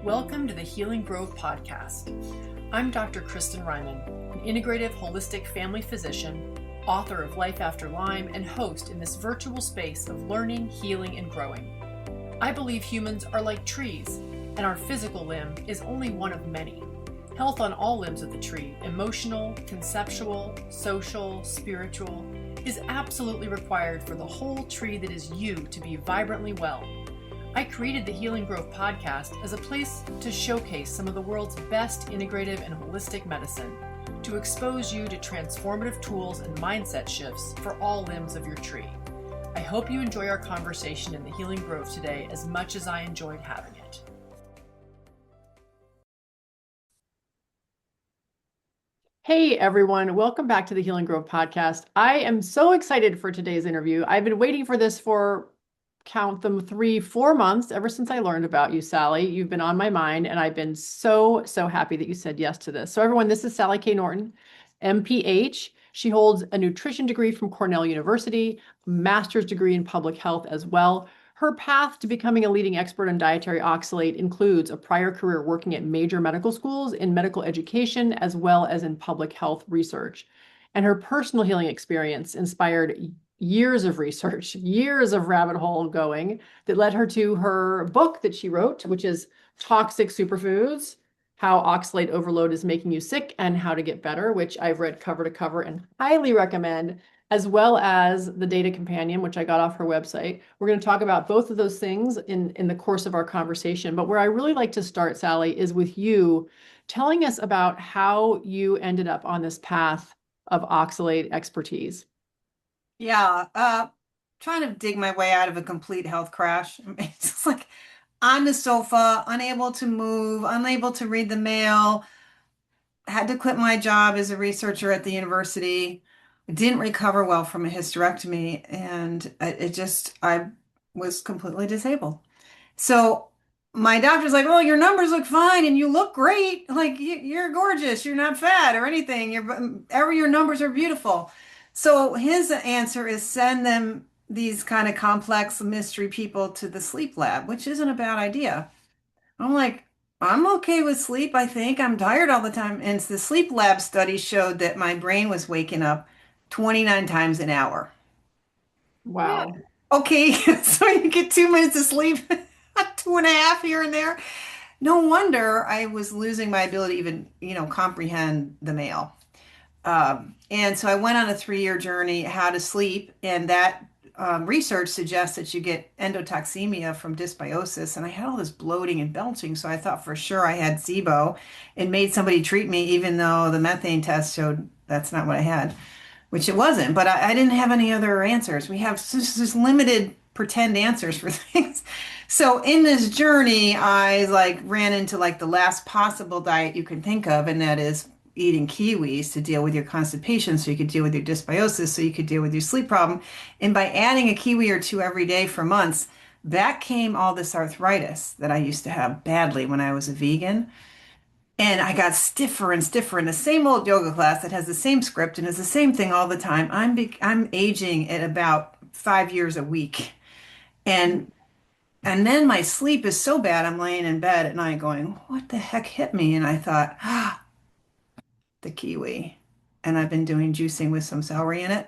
Welcome to the Healing Grove podcast. I'm Dr. Kristen Ryman, an integrative holistic family physician, author of Life After Lyme, and host in this virtual space of learning, healing, and growing. I believe humans are like trees, and our physical limb is only one of many. Health on all limbs of the tree, emotional, conceptual, social, spiritual, is absolutely required for the whole tree that is you to be vibrantly well. I created the Healing Grove podcast as a place to showcase some of the world's best integrative and holistic medicine, to expose you to transformative tools and mindset shifts for all limbs of your tree. I hope you enjoy our conversation in the Healing Grove today as much as I enjoyed having it. Hey everyone, welcome back to the Healing Grove podcast. I am so excited for today's interview. I've been waiting for this for count them 3-4 months ever since I learned about you, Sally. You've been on my mind, and I've been so happy that you said yes to this. So everyone, this is Sally K. Norton, MPH. She holds a nutrition degree from Cornell University, a master's degree in public health as well. Her path to becoming a leading expert on dietary oxalate includes a prior career working at major medical schools in medical education, as well as in public health research. And her personal healing experience inspired years of research, years of rabbit hole going that led her to her book that she wrote, which is Toxic Superfoods, How Oxalate Overload is Making You Sick and How to Get Better, which I've read cover to cover and highly recommend, as well as the Data Companion, which I got off her website. We're going to talk about both of those things in the course of our conversation. But where I really like to start, Sally, is with you telling us about how you ended up on this path of oxalate expertise. Yeah, trying to dig my way out of a complete health crash. It's just like on the sofa, unable to move, unable to read the mail, had to quit my job as a researcher at the university. Didn't recover well from a hysterectomy, and I was completely disabled. So my doctor's like, "Oh, your numbers look fine and you look great. Like you're gorgeous. You're not fat or anything. Your numbers are beautiful." So his answer is send them these kind of complex mystery people to the sleep lab, which isn't a bad idea. I'm like, I'm okay with sleep. I think I'm tired all the time. And the sleep lab study showed that my brain was waking up 29 times an hour. Yeah. Wow. Okay, so you get 2 minutes of sleep, 2.5 here and there. No wonder I was losing my ability to even, comprehend the mail. And so I went on a 3-year journey, how to sleep, and that research suggests that you get endotoxemia from dysbiosis. And I had all this bloating and belching, so I thought for sure I had SIBO and made somebody treat me, even though the methane test showed that's not what I had, which it wasn't. But I didn't have any other answers. We have just limited pretend answers for things. So in this journey, I like ran into like the last possible diet you can think of, and that is eating kiwis to deal with your constipation so you could deal with your dysbiosis, so you could deal with your sleep problem. And by adding a kiwi or two every day for months, that came all this arthritis that I used to have badly when I was a vegan. And I got stiffer and stiffer in the same old yoga class that has the same script and is the same thing all the time. I'm aging at about 5 years a week. And and then my sleep is so bad, I'm laying in bed at night going, what the heck hit me? And I thought, the kiwi. And I've been doing juicing with some celery in it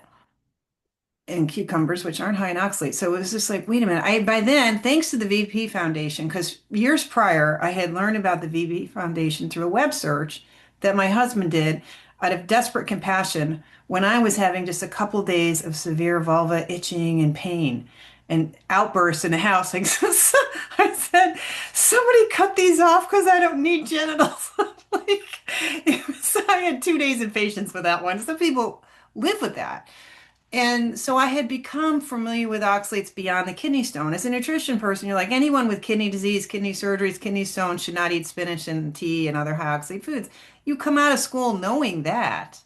and cucumbers, which aren't high in oxalate. So it was just like, wait a minute. By then, thanks to the VP Foundation, because years prior, I had learned about the VP Foundation through a web search that my husband did out of desperate compassion when I was having just a couple days of severe vulva itching and pain and outbursts in the house. Like, so I said, somebody cut these off because I don't need genitals. Like, I had 2 days of patience with that one. Some people live with that. And so I had become familiar with oxalates beyond the kidney stone. As a nutrition person, you're like anyone with kidney disease, kidney surgeries, kidney stones should not eat spinach and tea and other high oxalate foods. You come out of school knowing that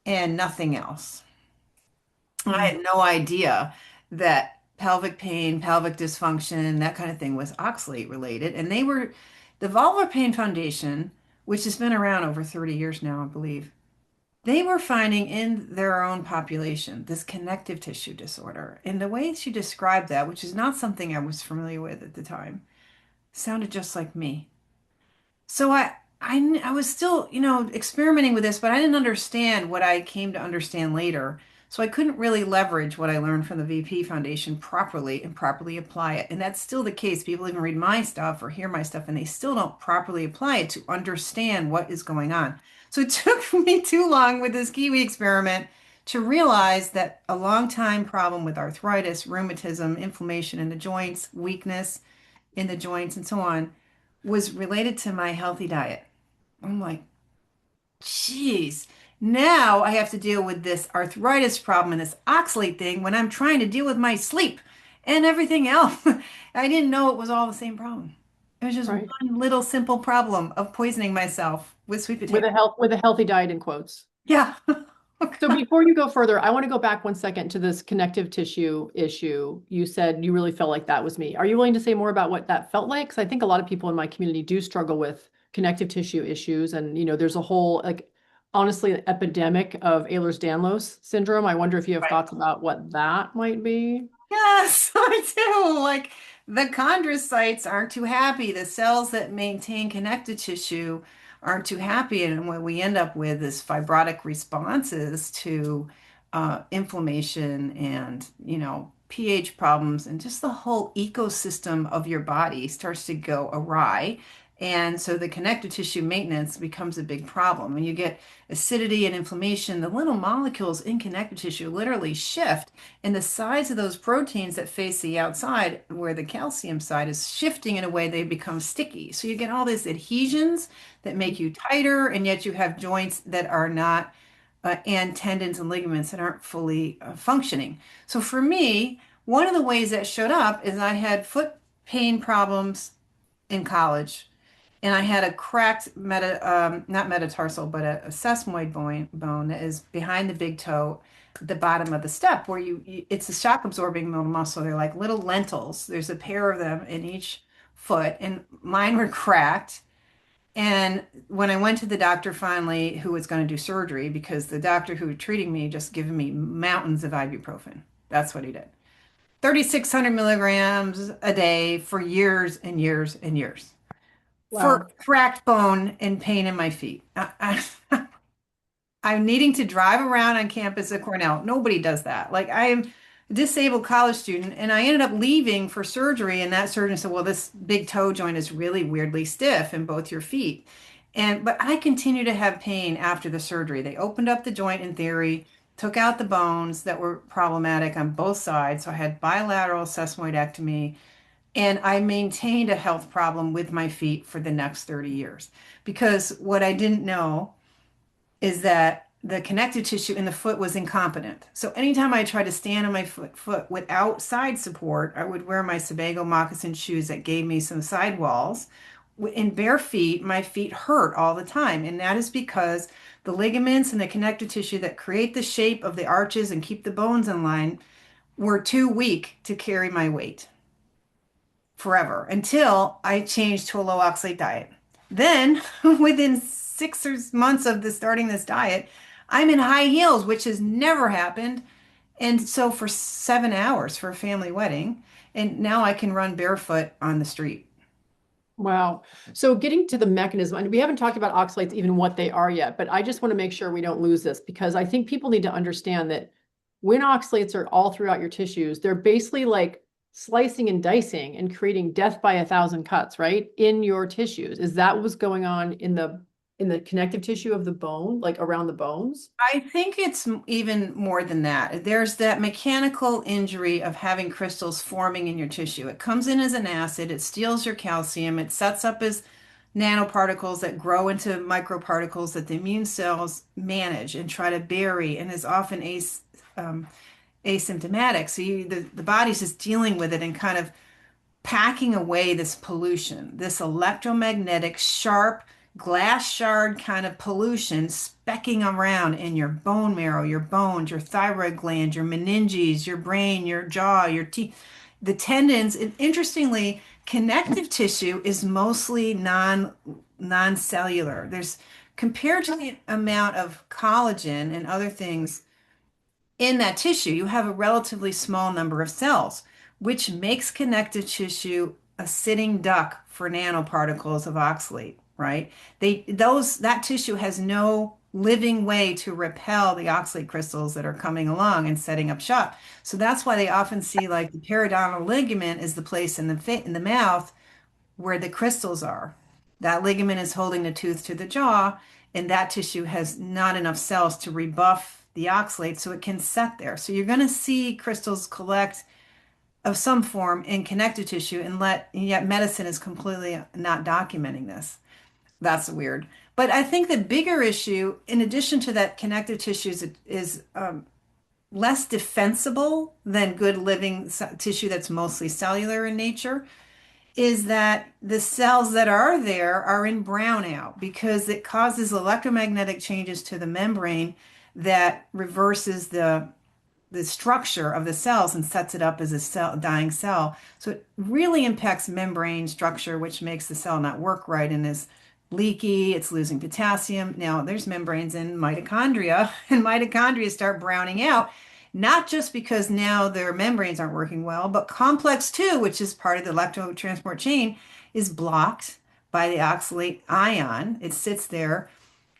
and nothing else. I had no idea that pelvic pain, pelvic dysfunction, that kind of thing was oxalate related. And the Vulvar Pain Foundation, which has been around over 30 years now, I believe, they were finding in their own population this connective tissue disorder. And the way she described that, which is not something I was familiar with at the time, sounded just like me. So I was still, experimenting with this, but I didn't understand what I came to understand later. So I couldn't really leverage what I learned from the VP Foundation properly and properly apply it. And that's still the case. People even read my stuff or hear my stuff, and they still don't properly apply it to understand what is going on. So it took me too long with this Kiwi experiment to realize that a long time problem with arthritis, rheumatism, inflammation in the joints, weakness in the joints, and so on was related to my healthy diet. I'm like, geez, now I have to deal with this arthritis problem and this oxalate thing when I'm trying to deal with my sleep and everything else. I didn't know it was all the same problem. It was just Right. one little simple problem of poisoning myself with sweet With potato. a healthy diet in quotes. Yeah. So before you go further, I want to go back 1 second to this connective tissue issue. You said you really felt like that was me. Are you willing to say more about what that felt like? Because I think a lot of people in my community do struggle with connective tissue issues. And, there's a whole, like, honestly, epidemic of Ehlers-Danlos syndrome. I wonder if you have Right. thoughts about what that might be. Yes, I do. Like the chondrocytes aren't too happy. The cells that maintain connective tissue aren't too happy. And what we end up with is fibrotic responses to inflammation and, pH problems, and just the whole ecosystem of your body starts to go awry. And so the connective tissue maintenance becomes a big problem. When you get acidity and inflammation, the little molecules in connective tissue literally shift, and the size of those proteins that face the outside, where the calcium side is shifting in a way they become sticky. So you get all these adhesions that make you tighter, and yet you have joints that are not, and tendons and ligaments that aren't fully functioning. So for me, one of the ways that showed up is I had foot pain problems in college, and I had a cracked not metatarsal, but a sesamoid bone that is behind the big toe, at the bottom of the step, where it's a shock absorbing muscle. They're like little lentils. There's a pair of them in each foot, and mine were cracked. And when I went to the doctor finally, who was going to do surgery, because the doctor who was treating me just given me mountains of ibuprofen. That's what he did. 3,600 milligrams a day for years and years and years for Wow. cracked bone and pain in my feet. I'm needing to drive around on campus at Cornell. Nobody does that. Like, I am a disabled college student, and I ended up leaving for surgery. And that surgeon said, "Well, this big toe joint is really weirdly stiff in both your feet." But I continue to have pain after the surgery. They opened up the joint in theory, took out the bones that were problematic on both sides. So I had bilateral sesamoidectomy, and I maintained a health problem with my feet for the next 30 years. Because what I didn't know is that the connective tissue in the foot was incompetent. So anytime I tried to stand on my foot without side support, I would wear my Sebago moccasin shoes that gave me some sidewalls. In bare feet, my feet hurt all the time. And that is because the ligaments and the connective tissue that create the shape of the arches and keep the bones in line were too weak to carry my weight forever until I changed to a low oxalate diet. Then, within 6 months of starting this diet, I'm in high heels, which has never happened. And so for 7 hours for a family wedding, and now I can run barefoot on the street. Wow. So getting to the mechanism, and we haven't talked about oxalates, even what they are yet, but I just want to make sure we don't lose this because I think people need to understand that when oxalates are all throughout your tissues, they're basically like slicing and dicing and creating death by 1,000 cuts, right? In your tissues. Is that what's going on in the connective tissue of the bone, like around the bones? I think it's even more than that. There's that mechanical injury of having crystals forming in your tissue. It comes in as an acid, it steals your calcium, it sets up as nanoparticles that grow into microparticles that the immune cells manage and try to bury, and is often asymptomatic. So the body's just dealing with it and kind of packing away this pollution, this electromagnetic, sharp, glass shard kind of pollution specking around in your bone marrow, your bones, your thyroid gland, your meninges, your brain, your jaw, your teeth, the tendons. And interestingly, connective tissue is mostly non-cellular. There's, compared to the amount of collagen and other things in that tissue, you have a relatively small number of cells, which makes connective tissue a sitting duck for nanoparticles of oxalate, right? That tissue has no living way to repel the oxalate crystals that are coming along and setting up shop. So that's why they often see like the periodontal ligament is the place in the mouth where the crystals are. That ligament is holding the tooth to the jaw, and that tissue has not enough cells to rebuff the oxalate so it can set there. So you're going to see crystals collect of some form in connective tissue, and yet medicine is completely not documenting this. That's weird. But I think the bigger issue, in addition to that connective tissue, is less defensible than good living tissue that's mostly cellular in nature, is that the cells that are there are in brownout because it causes electromagnetic changes to the membrane that reverses the structure of the cells and sets it up as a dying cell. So it really impacts membrane structure, which makes the cell not work right and is leaky. It's losing potassium. Now, there's membranes in mitochondria, and mitochondria start browning out, not just because now their membranes aren't working well, but complex 2, which is part of the electrotransport chain, is blocked by the oxalate ion. It sits there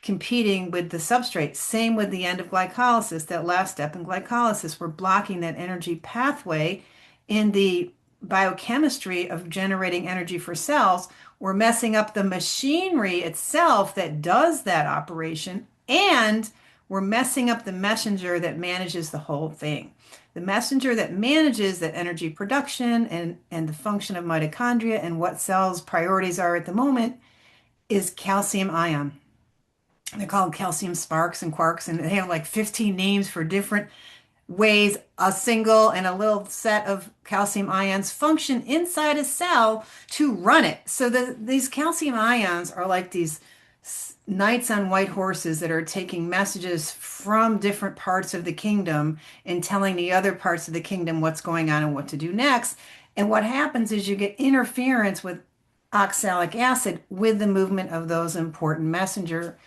competing with the substrate. Same with the end of glycolysis, that last step in glycolysis. We're blocking that energy pathway in the biochemistry of generating energy for cells. We're messing up the machinery itself that does that operation, and we're messing up the messenger that manages the whole thing. The messenger that manages that energy production and the function of mitochondria and what cells' priorities are at the moment is calcium ion. They're called calcium sparks and quarks, and they have like 15 names for different ways a single and a little set of calcium ions function inside a cell to run it. So these calcium ions are like these knights on white horses that are taking messages from different parts of the kingdom and telling the other parts of the kingdom what's going on and what to do next. And what happens is you get interference with oxalic acid with the movement of those important messenger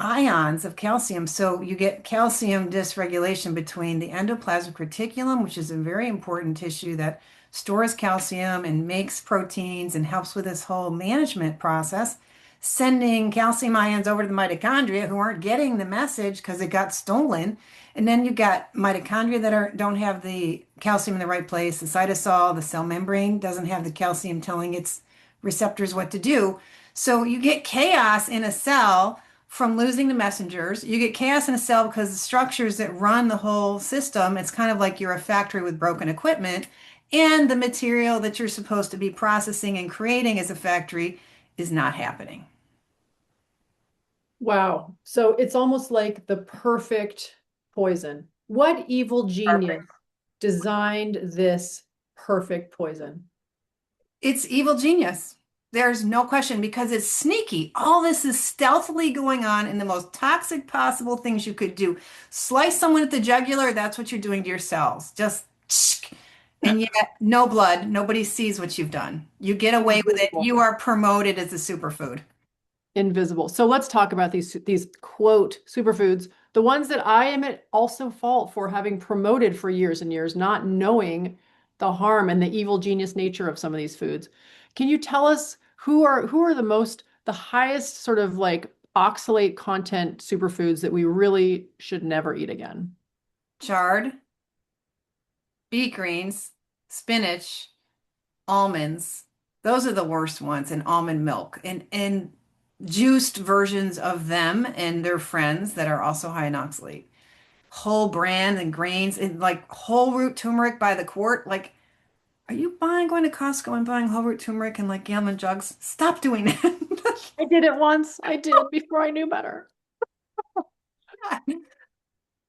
ions of calcium. So you get calcium dysregulation between the endoplasmic reticulum, which is a very important tissue that stores calcium and makes proteins and helps with this whole management process, sending calcium ions over to the mitochondria who aren't getting the message because it got stolen. And then you got mitochondria that don't have the calcium in the right place. The cytosol, the cell membrane, doesn't have the calcium telling its receptors what to do. So you get chaos in a cell from losing the messengers. You get chaos in a cell because the structures that run the whole system, it's kind of like you're a factory with broken equipment, and the material that you're supposed to be processing and creating as a factory is not happening. Wow. So it's almost like the perfect poison. What evil genius Perfect. designed this perfect poison? It's evil genius. There's no question because it's sneaky. All this is stealthily going on in the most toxic possible things you could do. Slice someone at the jugular, that's what you're doing to your cells. Just, and yet no blood. Nobody sees what you've done. You get away with it. Invisible. You are promoted as a superfood. Invisible. So let's talk about these quote superfoods, the ones that I am at also fault for having promoted for years and years, not knowing the harm and the evil genius nature of some of these foods. Can you tell us who are the highest sort of like oxalate content superfoods that we really should never eat again? Chard, beet greens, spinach, almonds. Those are the worst ones, and almond milk. And juiced versions of them and their friends that are also high in oxalate. Whole bran and grains and like whole root turmeric by the quart. Like, are you going to Costco and buying whole root turmeric in like gallon jugs? Stop doing that. I did it once. I did before I knew better. So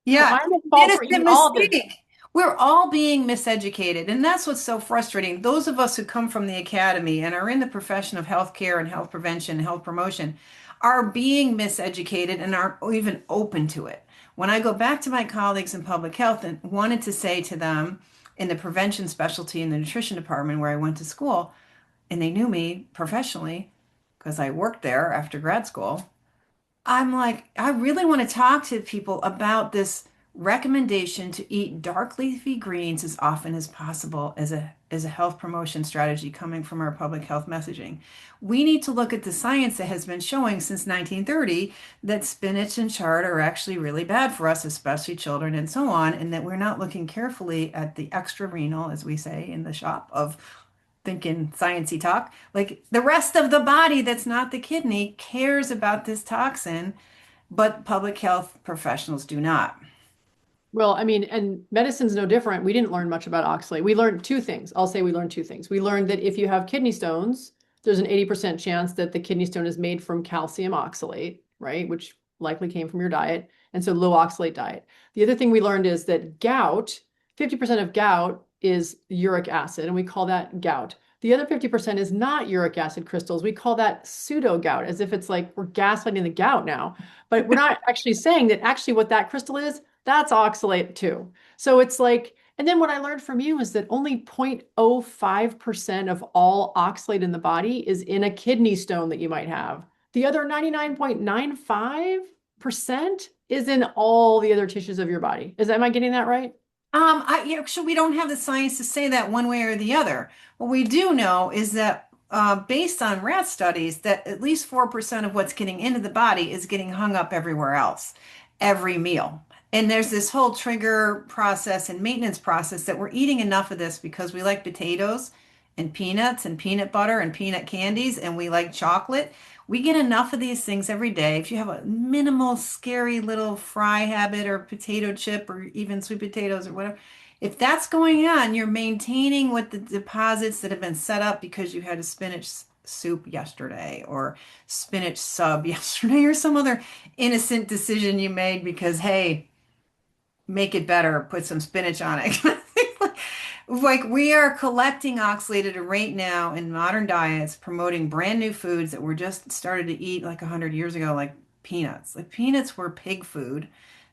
Yeah, I'm at fault for innocent eating all of this. mistake. We're all being miseducated, and that's what's so frustrating. Those of us who come from the academy and are in the profession of healthcare and health prevention and health promotion are being miseducated and aren't even open to it. When I go back to my colleagues in public health and wanted to say to them in the prevention specialty in the nutrition department where I went to school, and they knew me professionally because I worked there after grad school, I'm like, I really want to talk to people about this recommendation to eat dark leafy greens as often as possible as a health promotion strategy coming from our public health messaging. We need to look at the science that has been showing since 1930 that spinach and chard are actually really bad for us, especially children and so on, and that we're not looking carefully at the extra renal, as we say in the shop, of thinking sciencey talk. Like the rest of the body that's not the kidney cares about this toxin, but public health professionals do not. Well, I mean, and medicine's no different. We didn't learn much about oxalate. We learned two things. I'll say we learned two things. We learned that if you have kidney stones, there's an 80% chance that the kidney stone is made from calcium oxalate, right? Which likely came from your diet. And so low oxalate diet. The other thing we learned is that gout, 50% of gout is uric acid, and we call that gout. The other 50% is not uric acid crystals. We call that pseudo gout, as if it's like we're gaslighting the gout now. But we're not actually saying that actually what that crystal is, that's oxalate too. So it's like, and then what I learned from you is that only 0.05% of all oxalate in the body is in a kidney stone that you might have. The other 99.95% is in all the other tissues of your body. Am I getting that right? So we don't have the science to say that one way or the other. What we do know is that based on rat studies, that at least 4% of what's getting into the body is getting hung up everywhere else, every meal. And there's this whole trigger process and maintenance process that we're eating enough of this because we like potatoes and peanuts and peanut butter and peanut candies and we like chocolate. We get enough of these things every day. If you have a minimal, scary little fry habit or potato chip or even sweet potatoes or whatever, if that's going on, you're maintaining what the deposits that have been set up because you had a spinach soup yesterday or spinach sub yesterday or some other innocent decision you made because, hey, make it better, put some spinach on it. Like we are collecting oxalate at a rate now in modern diets, promoting brand new foods that were just started to eat like 100 years ago, like peanuts. Like peanuts were pig food.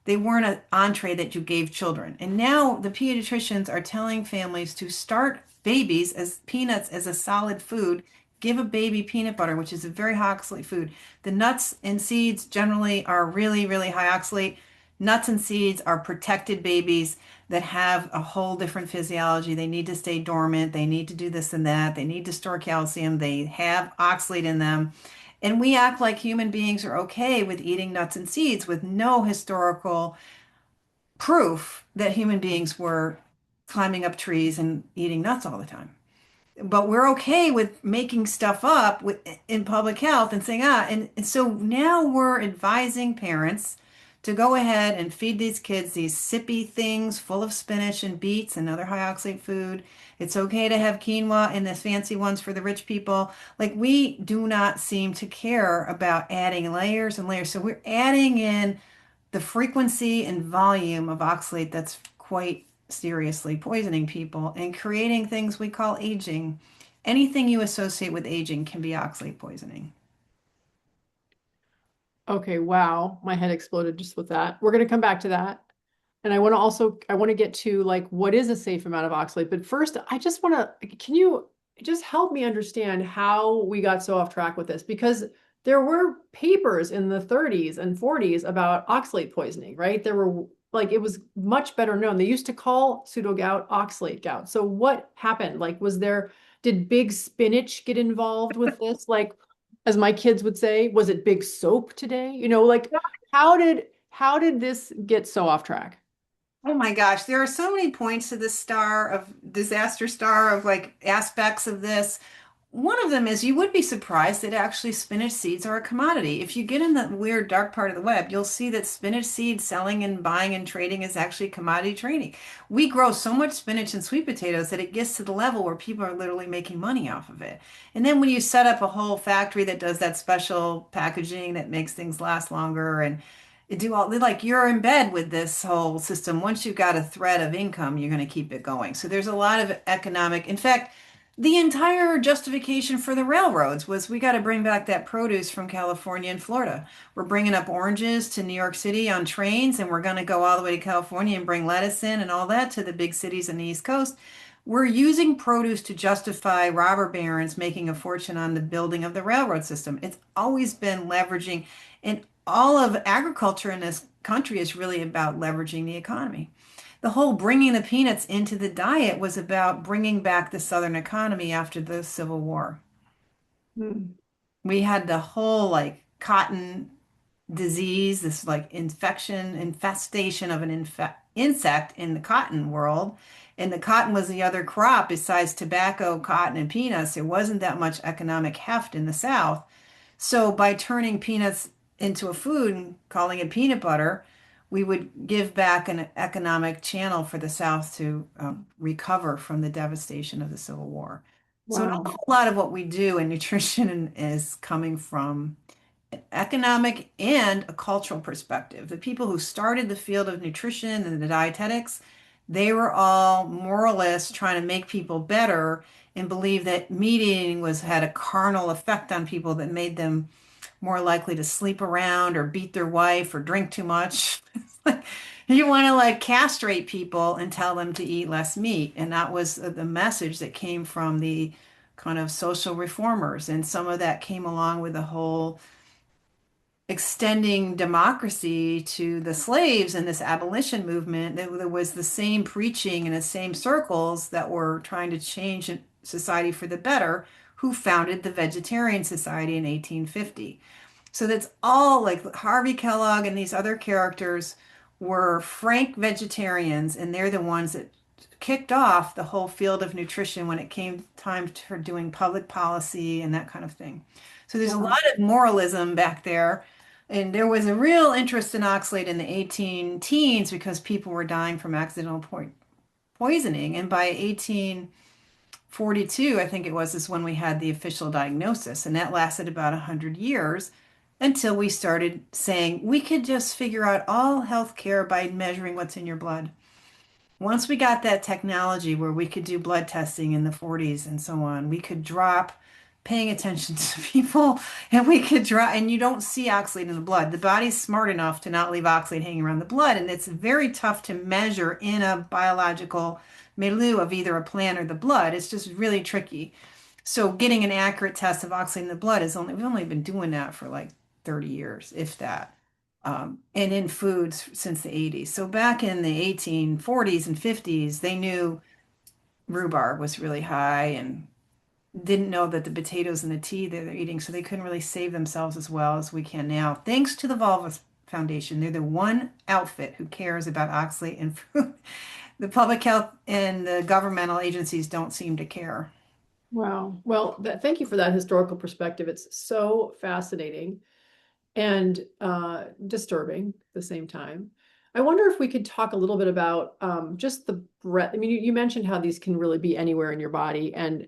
They weren't an entree that you gave children. And now the pediatricians are telling families to start babies as peanuts as a solid food. Give a baby peanut butter, which is a very high oxalate food. The nuts and seeds generally are really, really high oxalate. Nuts and seeds are protected babies that have a whole different physiology. They need to stay dormant. They need to do this and that. They need to store calcium. They have oxalate in them. And we act like human beings are okay with eating nuts and seeds with no historical proof that human beings were climbing up trees and eating nuts all the time. But we're okay with making stuff up in public health and saying, and so now we're advising parents to go ahead and feed these kids these sippy things full of spinach and beets and other high oxalate food. It's okay to have quinoa and the fancy ones for the rich people. Like we do not seem to care about adding layers and layers. So we're adding in the frequency and volume of oxalate that's quite seriously poisoning people and creating things we call aging. Anything you associate with aging can be oxalate poisoning. Okay, wow. My head exploded just with that. We're going to come back to that. And I want to get to like what is a safe amount of oxalate. But first, I just want to, can you just help me understand how we got so off track with this? Because there were papers in the 30s and 40s about oxalate poisoning, right? There were like, it was much better known. They used to call pseudo gout oxalate gout. So what happened? Like, did big spinach get involved with this? Like, as my kids would say, was it big soap today? Like how did this get so off track? Oh my gosh, there are so many points to this star of disaster star of like aspects of this. One of them is you would be surprised that actually spinach seeds are a commodity. If you get in the weird dark part of the web, you'll see that spinach seed selling and buying and trading is actually commodity trading. We grow so much spinach and sweet potatoes that it gets to the level where people are literally making money off of it. And then when you set up a whole factory that does that special packaging that makes things last longer and do all like you're in bed with this whole system. Once you've got a thread of income, you're going to keep it going. So there's a lot of economic. In fact, the entire justification for the railroads was we got to bring back that produce from California and Florida. We're bringing up oranges to New York City on trains, and we're going to go all the way to California and bring lettuce in and all that to the big cities on the East Coast. We're using produce to justify robber barons making a fortune on the building of the railroad system. It's always been leveraging, and all of agriculture in this country is really about leveraging the economy. The whole bringing the peanuts into the diet was about bringing back the Southern economy after the Civil War. Mm. We had the whole like cotton disease, this like infestation of an insect in the cotton world. And the cotton was the other crop besides tobacco, cotton, and peanuts. There wasn't that much economic heft in the South. So by turning peanuts into a food and calling it peanut butter, we would give back an economic channel for the South to recover from the devastation of the Civil War. So an Wow. awful lot of what we do in nutrition is coming from economic and a cultural perspective. The people who started the field of nutrition and the dietetics, they were all moralists trying to make people better and believe that meat eating was had a carnal effect on people that made them more likely to sleep around or beat their wife or drink too much. You want to like castrate people and tell them to eat less meat. And that was the message that came from the kind of social reformers. And some of that came along with the whole extending democracy to the slaves in this abolition movement. There was the same preaching in the same circles that were trying to change society for the better, who founded the Vegetarian Society in 1850. So that's all like Harvey Kellogg and these other characters were frank vegetarians, and they're the ones that kicked off the whole field of nutrition when it came time for doing public policy and that kind of thing. So there's a Wow. lot of moralism back there. And there was a real interest in oxalate in the 18 teens because people were dying from accidental poisoning. And by 1842, I think it was, is when we had the official diagnosis. And that lasted about 100 years until we started saying we could just figure out all health care by measuring what's in your blood. Once we got that technology where we could do blood testing in the 40s and so on, we could drop paying attention to people and we could drop, and you don't see oxalate in the blood. The body's smart enough to not leave oxalate hanging around the blood, and it's very tough to measure in a biological milieu of either a plant or the blood. It's just really tricky. So getting an accurate test of oxalate in the blood is only, we've only been doing that for like 30 years, if that. And in foods since the 80s. So back in the 1840s and 50s, they knew rhubarb was really high and didn't know that the potatoes and the tea that they're eating, so they couldn't really save themselves as well as we can now. Thanks to the Volvus Foundation, they're the one outfit who cares about oxalate in food. The public health and the governmental agencies don't seem to care. Wow. Well, thank you for that historical perspective. It's so fascinating and disturbing at the same time. I wonder if we could talk a little bit about just the breadth. I mean, you mentioned how these can really be anywhere in your body. And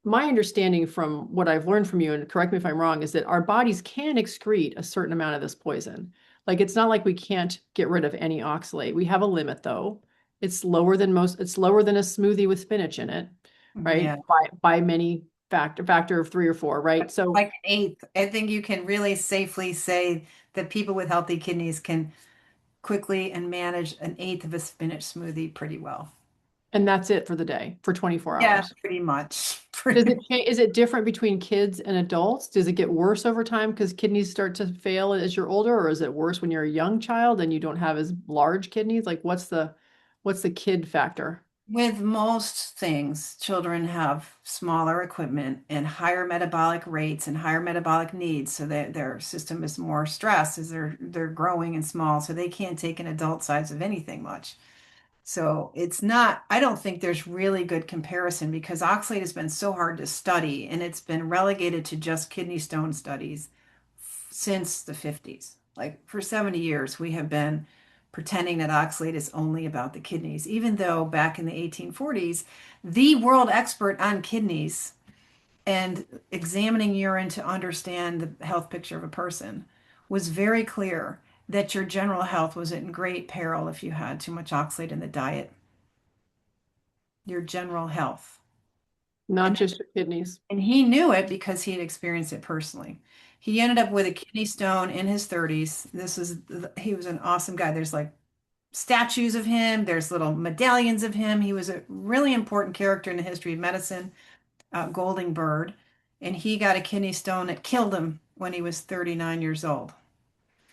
my understanding from what I've learned from you, and correct me if I'm wrong, is that our bodies can excrete a certain amount of this poison. Like it's not like we can't get rid of any oxalate. We have a limit though. It's lower than a smoothie with spinach in it, right? Yeah, By many factor of 3 or 4, right? So like an eighth. I think you can really safely say that people with healthy kidneys can quickly and manage an eighth of a spinach smoothie pretty well. and that's it for the day, for 24 Yeah, hours. pretty much. Is it different between kids and adults? Does it get worse over time because kidneys start to fail as you're older, or is it worse when you're a young child and you don't have as large kidneys? Like what's the kid factor? With most things, children have smaller equipment and higher metabolic rates and higher metabolic needs, so that their system is more stressed as they're growing and small, so they can't take an adult size of anything much. So it's not, I don't think there's really good comparison because oxalate has been so hard to study and it's been relegated to just kidney stone studies since the 50s. Like for 70 years, we have been pretending that oxalate is only about the kidneys, even though back in the 1840s, the world expert on kidneys and examining urine to understand the health picture of a person was very clear that your general health was in great peril if you had too much oxalate in the diet, your general health. Not And, just your kidneys. and he knew it because he had experienced it personally. He ended up with a kidney stone in his 30s. He was an awesome guy. There's like statues of him, there's little medallions of him. He was a really important character in the history of medicine, Golding Bird. And he got a kidney stone that killed him when he was 39 years old.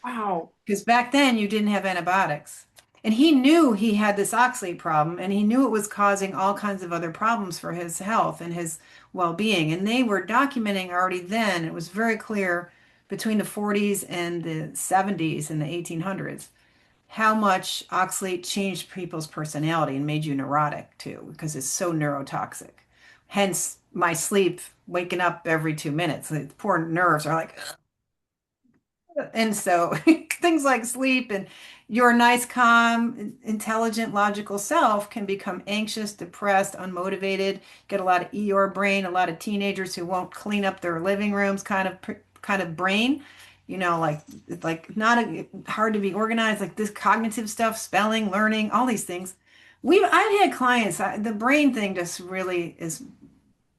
Wow. Because back then you didn't have antibiotics. And he knew he had this oxalate problem and he knew it was causing all kinds of other problems for his health and his well-being. And they were documenting already then, it was very clear between the 40s and the 70s and the 1800s, how much oxalate changed people's personality and made you neurotic too, because it's so neurotoxic. Hence my sleep, waking up every 2 minutes. The poor nerves are like, and so things like sleep and your nice, calm, intelligent, logical self can become anxious, depressed, unmotivated, get a lot of Eeyore brain, a lot of teenagers who won't clean up their living rooms kind of brain, like not hard to be organized, like this cognitive stuff, spelling, learning, all these things. I've had clients, the brain thing just really is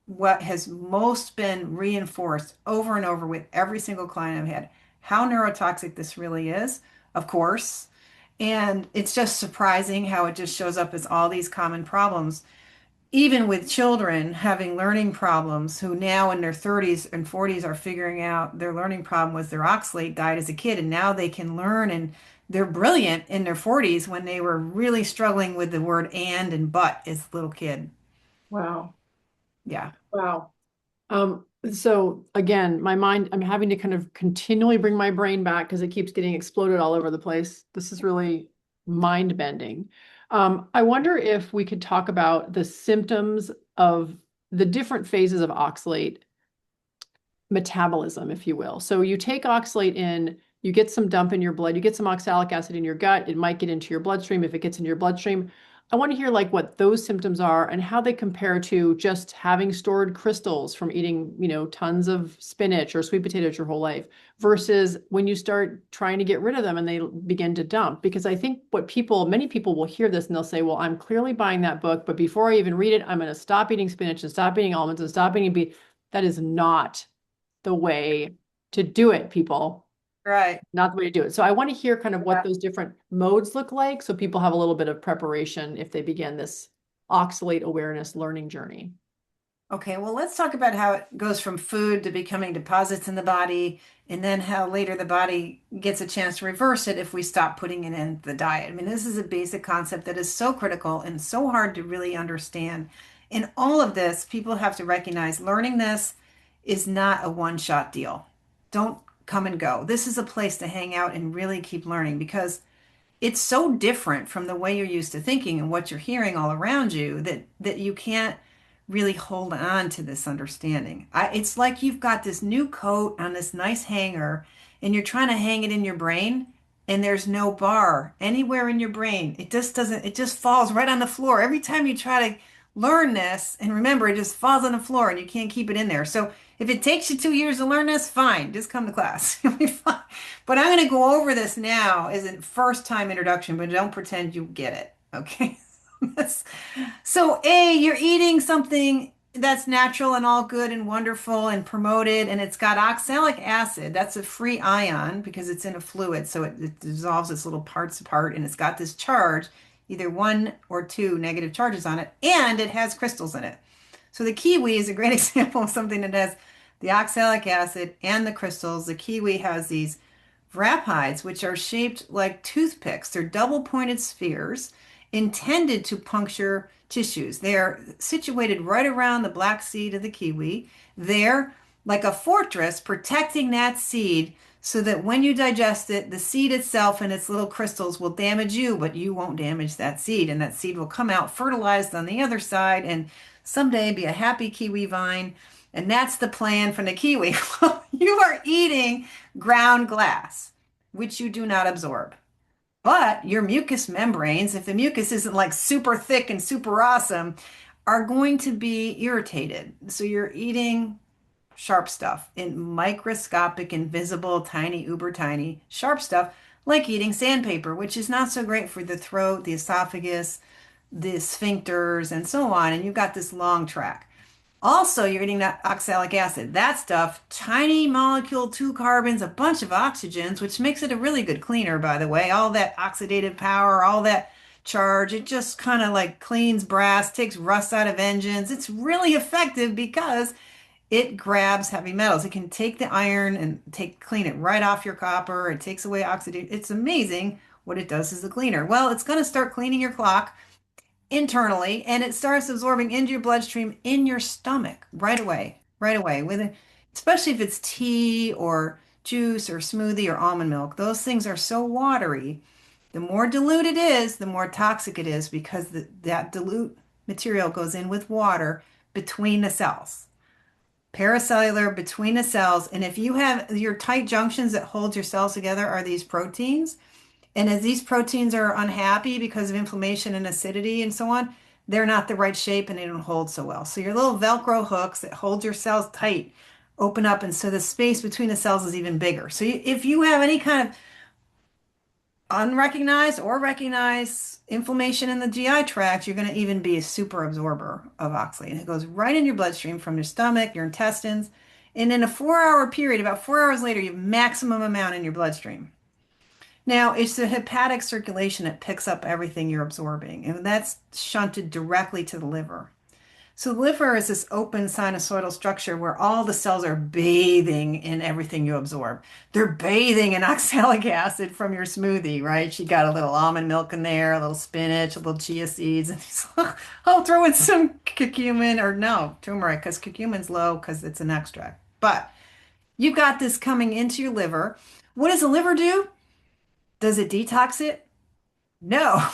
what has most been reinforced over and over with every single client I've had, how neurotoxic this really is, of course. And it's just surprising how it just shows up as all these common problems, even with children having learning problems who now in their 30s and 40s are figuring out their learning problem was their oxalate died as a kid, and now they can learn and they're brilliant in their 40s when they were really struggling with the word and but as a little kid. Wow. Yeah. Wow. So again, my mind, I'm having to kind of continually bring my brain back because it keeps getting exploded all over the place. This is really mind bending. I wonder if we could talk about the symptoms of the different phases of oxalate metabolism, if you will. So you take oxalate in, you get some dump in your blood, you get some oxalic acid in your gut, it might get into your bloodstream. If it gets into your bloodstream, I want to hear like what those symptoms are and how they compare to just having stored crystals from eating, tons of spinach or sweet potatoes your whole life versus when you start trying to get rid of them and they begin to dump. Because I think many people will hear this and they'll say, well, I'm clearly buying that book, but before I even read it, I'm going to stop eating spinach and stop eating almonds and stop eating beef. That is not the way to do it, people. Right. Not the way to do it. So I want to hear kind of what Yeah. those different modes look like so people have a little bit of preparation if they begin this oxalate awareness learning journey. Okay, well, let's talk about how it goes from food to becoming deposits in the body, and then how later the body gets a chance to reverse it if we stop putting it in the diet. I mean, this is a basic concept that is so critical and so hard to really understand. In all of this, people have to recognize learning this is not a one-shot deal. Don't come and go. This is a place to hang out and really keep learning because it's so different from the way you're used to thinking and what you're hearing all around you that you can't really hold on to this understanding. It's like you've got this new coat on this nice hanger and you're trying to hang it in your brain and there's no bar anywhere in your brain. It just doesn't, it just falls right on the floor. Every time you try to learn this and remember, it just falls on the floor and you can't keep it in there. So if it takes you 2 years to learn this, fine, just come to class. You'll be fine. But I'm going to go over this now as a first time introduction, but don't pretend you get it. Okay. So, A, you're eating something that's natural and all good and wonderful and promoted, and it's got oxalic acid. That's a free ion because it's in a fluid, so it dissolves its little parts apart, and it's got this charge, either one or two negative charges on it, and it has crystals in it. So the kiwi is a great example of something that has the oxalic acid and the crystals. The kiwi has these Wraphides, which are shaped like toothpicks. They're double pointed spheres intended to puncture tissues. They are situated right around the black seed of the kiwi. They're like a fortress protecting that seed so that when you digest it, the seed itself and its little crystals will damage you, but you won't damage that seed. And that seed will come out fertilized on the other side and someday be a happy kiwi vine. And that's the plan for the kiwi. You are eating ground glass, which you do not absorb. But your mucous membranes, if the mucus isn't like super thick and super awesome, are going to be irritated. So you're eating sharp stuff in microscopic, invisible, tiny, uber tiny, sharp stuff, like eating sandpaper, which is not so great for the throat, the esophagus, the sphincters, and so on. And you've got this long track. Also, you're eating that oxalic acid. That stuff, tiny molecule, two carbons, a bunch of oxygens, which makes it a really good cleaner, by the way. All that oxidative power, all that charge, it just kind of like cleans brass, takes rust out of engines. It's really effective because It grabs heavy metals. It can take the iron and clean it right off your copper. It takes away oxidation. It's amazing what it does as a cleaner. Well, it's going to start cleaning your clock internally, and it starts absorbing into your bloodstream in your stomach right away. Especially if it's tea or juice or smoothie or almond milk. Those things are so watery. The more dilute it is, the more toxic it is because that dilute material goes in with water between the cells. Paracellular between the cells. And if you have your tight junctions that hold your cells together are these proteins, and as these proteins are unhappy because of inflammation and acidity and so on, they're not the right shape and they don't hold so well. So your little Velcro hooks that hold your cells tight open up, and so the space between the cells is even bigger. So if you have any kind of unrecognized or recognized inflammation in the GI tract, you're going to even be a super absorber of oxalate. And it goes right in your bloodstream from your stomach, your intestines. And in a 4 hour period, about 4 hours later, you have maximum amount in your bloodstream. Now, it's the hepatic circulation that picks up everything you're absorbing, and that's shunted directly to the liver. So the liver is this open sinusoidal structure where all the cells are bathing in everything you absorb. They're bathing in oxalic acid from your smoothie, right? You got a little almond milk in there, a little spinach, a little chia seeds, and I'll throw in some curcumin or no, turmeric because curcumin's low because it's an extract. But you've got this coming into your liver. What does the liver do? Does it detox it? No.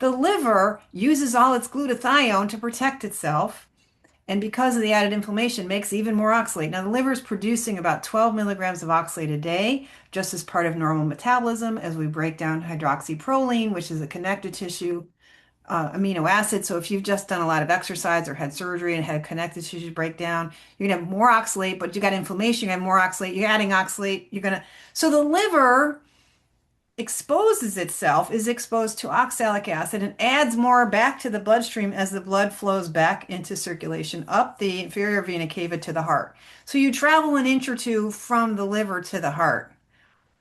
The liver uses all its glutathione to protect itself, and because of the added inflammation, makes even more oxalate. Now, the liver is producing about 12 milligrams of oxalate a day, just as part of normal metabolism as we break down hydroxyproline, which is a connective tissue amino acid. So if you've just done a lot of exercise or had surgery and had a connective tissue breakdown, you're gonna have more oxalate, but you got inflammation, you have more oxalate, you're adding oxalate, so the liver exposes itself, is exposed to oxalic acid and adds more back to the bloodstream as the blood flows back into circulation up the inferior vena cava to the heart. So you travel an inch or two from the liver to the heart.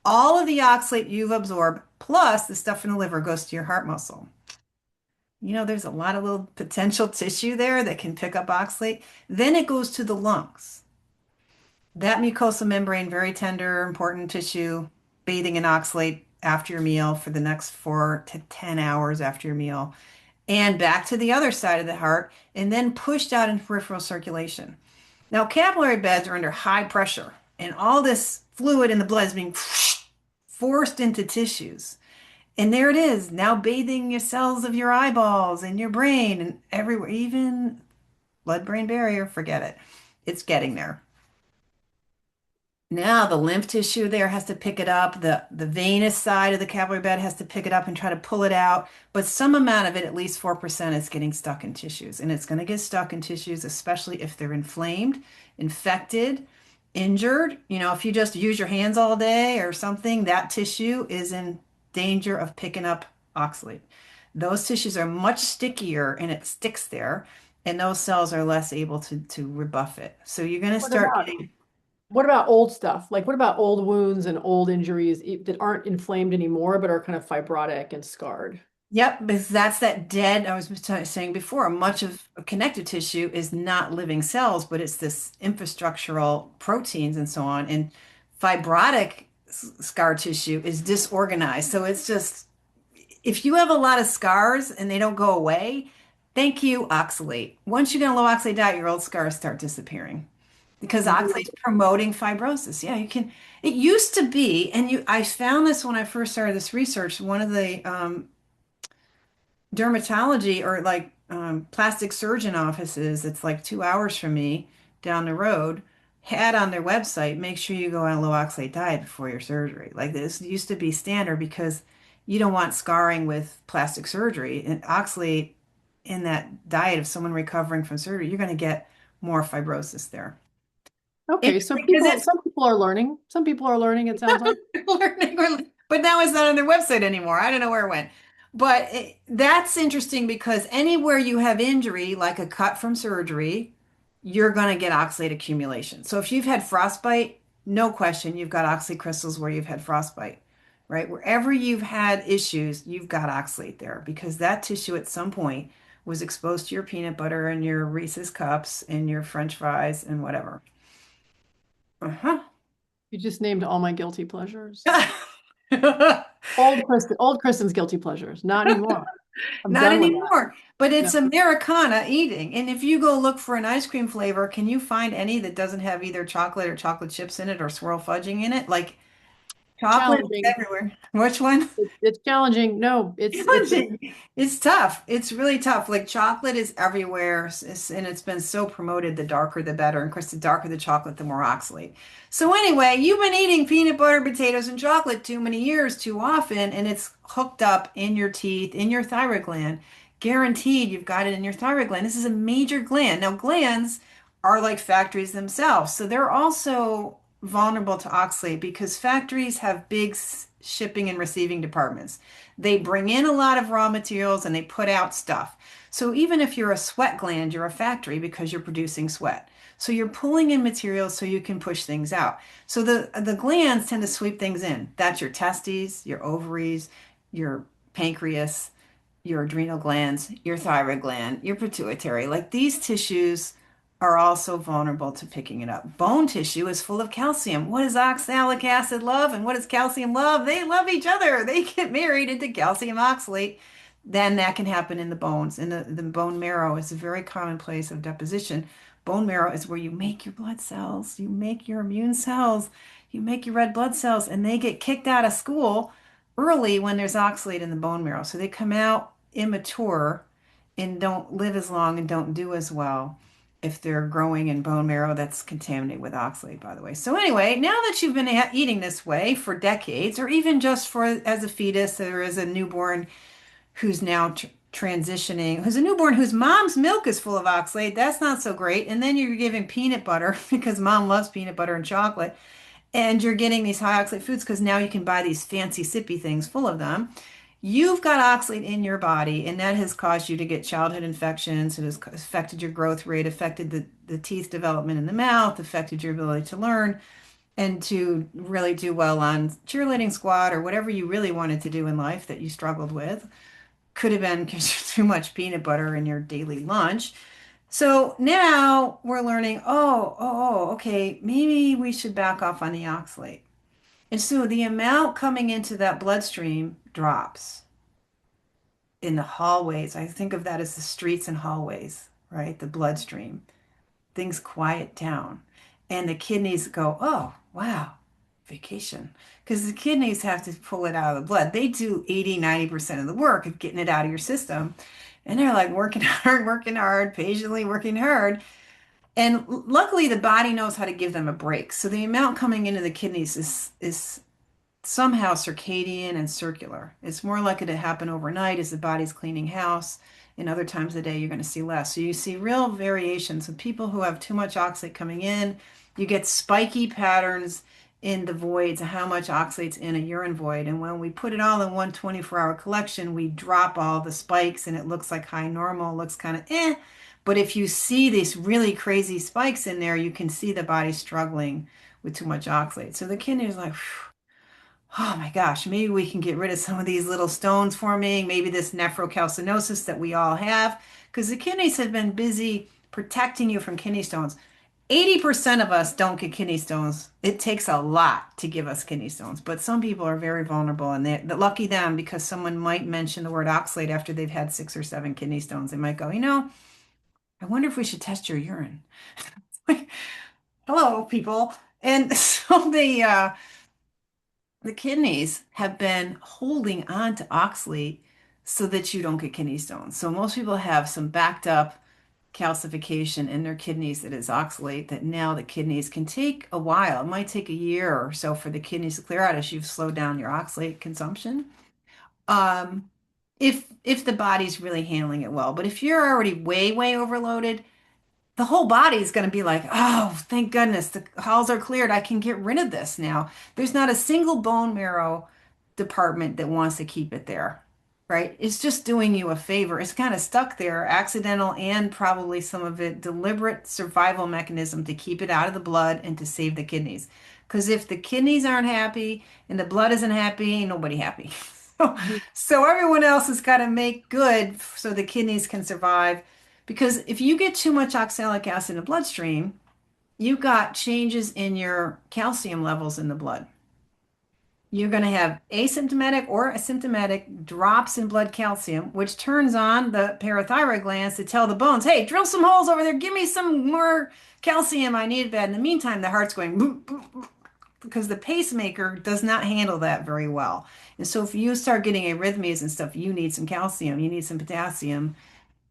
All of the oxalate you've absorbed, plus the stuff in the liver, goes to your heart muscle. There's a lot of little potential tissue there that can pick up oxalate. Then it goes to the lungs. That mucosal membrane, very tender, important tissue, bathing in oxalate after your meal for the next 4 to 10 hours after your meal, and back to the other side of the heart, and then pushed out in peripheral circulation. Now, capillary beds are under high pressure, and all this fluid in the blood is being forced into tissues. And there it is, now bathing your cells of your eyeballs and your brain and everywhere, even blood-brain barrier, forget it. It's getting there. Now the lymph tissue there has to pick it up. The venous side of the capillary bed has to pick it up and try to pull it out. But some amount of it, at least 4%, is getting stuck in tissues. And it's going to get stuck in tissues, especially if they're inflamed, infected, injured. If you just use your hands all day or something, that tissue is in danger of picking up oxalate. Those tissues are much stickier and it sticks there. And those cells are less able to rebuff it. So you're going to What start about getting. what about old stuff? Like what about old wounds and old injuries that aren't inflamed anymore, but are kind of fibrotic and scarred? Yep, because that's that dead, I was saying before, much of connective tissue is not living cells, but it's this infrastructural proteins and so on. And fibrotic scar tissue is disorganized. So it's just, if you have a lot of scars and they don't go away, thank you, oxalate. Once you get a low oxalate diet, your old scars start disappearing because oxalate's promoting fibrosis. Yeah, you can. It used to be, and I found this when I first started this research. One of the dermatology or like plastic surgeon offices that's like 2 hours from me down the road had on their website, make sure you go on a low oxalate diet before your surgery. Like this used to be standard because you don't want scarring with plastic surgery. And oxalate in that diet of someone recovering from surgery, you're going to get more fibrosis there. Okay, so Interesting because it's some people are learning. Some people are learning, it sounds like. learning, but now it's not on their website anymore. I don't know where it went. But that's interesting because anywhere you have injury, like a cut from surgery, you're going to get oxalate accumulation. So if you've had frostbite, no question, you've got oxalate crystals where you've had frostbite, right? Wherever you've had issues, you've got oxalate there because that tissue at some point was exposed to your peanut butter and your Reese's cups and your French fries and whatever. Uh-huh. You just named all my guilty pleasures. Not Old Kristen's guilty pleasures. Not anymore. I'm done with that. anymore. But No. it's Americana eating. And if you go look for an ice cream flavor, can you find any that doesn't have either chocolate or chocolate chips in it or swirl fudging in it? Like chocolate is Challenging. everywhere. Which one? It's challenging. No, it's a Challenging. It's tough. It's really tough. Like chocolate is everywhere, and it's been so promoted, the darker the better. And of course, the darker the chocolate, the more oxalate. So anyway, you've been eating peanut butter, potatoes, and chocolate too many years, too often, and it's hooked up in your teeth, in your thyroid gland. Guaranteed you've got it in your thyroid gland. This is a major gland. Now, glands are like factories themselves. So they're also vulnerable to oxalate because factories have big shipping and receiving departments. They bring in a lot of raw materials and they put out stuff. So even if you're a sweat gland, you're a factory because you're producing sweat. So you're pulling in materials so you can push things out. So the glands tend to sweep things in. That's your testes, your ovaries, your pancreas, your adrenal glands, your thyroid gland, your pituitary. Like these tissues are also vulnerable to picking it up. Bone tissue is full of calcium. What does oxalic acid love and what does calcium love? They love each other. They get married into calcium oxalate. Then that can happen in the bones. And the bone marrow is a very common place of deposition. Bone marrow is where you make your blood cells, you make your immune cells, you make your red blood cells, and they get kicked out of school early when there's oxalate in the bone marrow. So they come out immature and don't live as long and don't do as well if they're growing in bone marrow that's contaminated with oxalate, by the way. So anyway, now that you've been eating this way for decades, or even just for as a fetus or as a newborn who's now transitioning, who's a newborn whose mom's milk is full of oxalate, that's not so great. And then you're giving peanut butter because mom loves peanut butter and chocolate, and you're getting these high oxalate foods because now you can buy these fancy sippy things full of them. You've got oxalate in your body, and that has caused you to get childhood infections. It has affected your growth rate, affected the teeth development in the mouth, affected your ability to learn and to really do well on cheerleading squad or whatever you really wanted to do in life that you struggled with. Could have been because too much peanut butter in your daily lunch. So now we're learning, okay, maybe we should back off on the oxalate. And so the amount coming into that bloodstream drops in the hallways. I think of that as the streets and hallways, right? The bloodstream. Things quiet down. And the kidneys go, oh, wow, vacation. Because the kidneys have to pull it out of the blood. They do 80, 90% of the work of getting it out of your system. And they're like working hard, patiently working hard. And luckily, the body knows how to give them a break. So the amount coming into the kidneys is somehow circadian and circular. It's more likely to happen overnight as the body's cleaning house. In other times of the day, you're going to see less. So you see real variations of people who have too much oxalate coming in. You get spiky patterns in the voids of how much oxalate's in a urine void. And when we put it all in one 24-hour collection, we drop all the spikes and it looks like high normal, looks kind of eh. But if you see these really crazy spikes in there, you can see the body struggling with too much oxalate. So the kidney is like, oh my gosh, maybe we can get rid of some of these little stones forming, maybe this nephrocalcinosis that we all have, because the kidneys have been busy protecting you from kidney stones. 80% of us don't get kidney stones. It takes a lot to give us kidney stones, but some people are very vulnerable and they're lucky them because someone might mention the word oxalate after they've had 6 or 7 kidney stones. They might go, I wonder if we should test your urine. Like, hello, people. And so the kidneys have been holding on to oxalate so that you don't get kidney stones. So most people have some backed up calcification in their kidneys that is oxalate that now the kidneys can take a while. It might take a year or so for the kidneys to clear out as you've slowed down your oxalate consumption. Um, if the body's really handling it well. But if you're already way, way overloaded, the whole body is going to be like, oh, thank goodness, the halls are cleared. I can get rid of this now. There's not a single bone marrow department that wants to keep it there, right? It's just doing you a favor. It's kind of stuck there, accidental and probably some of it deliberate survival mechanism to keep it out of the blood and to save the kidneys. Because if the kidneys aren't happy and the blood isn't happy, ain't nobody happy. Mhm. So everyone else has got to make good so the kidneys can survive. Because if you get too much oxalic acid in the bloodstream, you've got changes in your calcium levels in the blood. You're going to have asymptomatic or asymptomatic drops in blood calcium, which turns on the parathyroid glands to tell the bones, hey, drill some holes over there. Give me some more calcium. I need it bad. In the meantime, the heart's going boop, boop, boop, because the pacemaker does not handle that very well. And so if you start getting arrhythmias and stuff, you need some calcium, you need some potassium,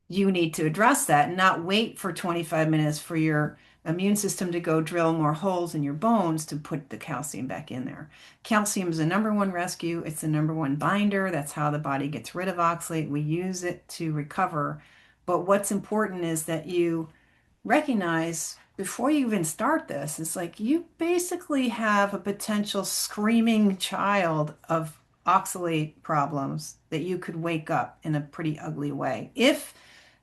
you need to address that and not wait for 25 minutes for your immune system to go drill more holes in your bones to put the calcium back in there. Calcium is the number one rescue. It's the number one binder. That's how the body gets rid of oxalate. We use it to recover. But what's important is that you recognize before you even start this, it's like you basically have a potential screaming child of oxalate problems that you could wake up in a pretty ugly way. If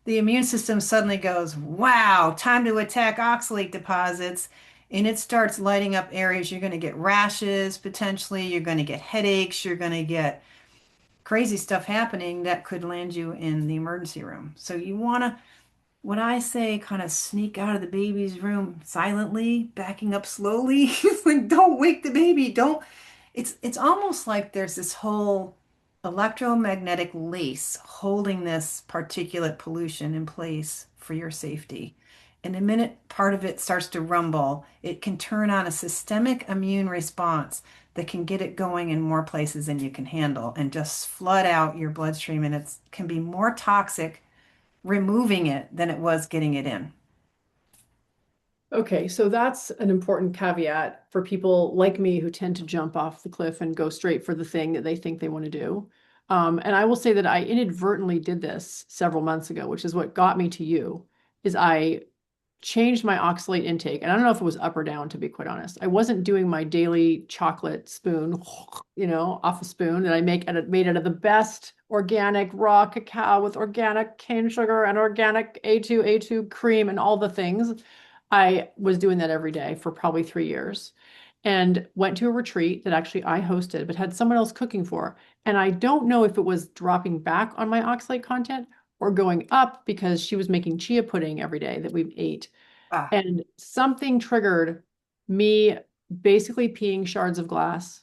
the immune system suddenly goes, wow, time to attack oxalate deposits, and it starts lighting up areas, you're going to get rashes potentially, you're going to get headaches, you're going to get crazy stuff happening that could land you in the emergency room. So you want to, when I say kind of sneak out of the baby's room silently, backing up slowly, it's like don't wake the baby. Don't. It's almost like there's this whole electromagnetic lace holding this particulate pollution in place for your safety. And the minute part of it starts to rumble, it can turn on a systemic immune response that can get it going in more places than you can handle and just flood out your bloodstream. And it can be more toxic removing it than it was getting it in. Okay, so that's an important caveat for people like me who tend to jump off the cliff and go straight for the thing that they think they want to do. And I will say that I inadvertently did this several months ago, which is what got me to you, is I changed my oxalate intake. And I don't know if it was up or down, to be quite honest. I wasn't doing my daily chocolate spoon, off a spoon that I made out of the best organic raw cacao with organic cane sugar and organic A2 cream and all the things. I was doing that every day for probably 3 years and went to a retreat that actually I hosted, but had someone else cooking for. And I don't know if it was dropping back on my oxalate content or going up because she was making chia pudding every day that we ate. Ah, And something triggered me basically peeing shards of glass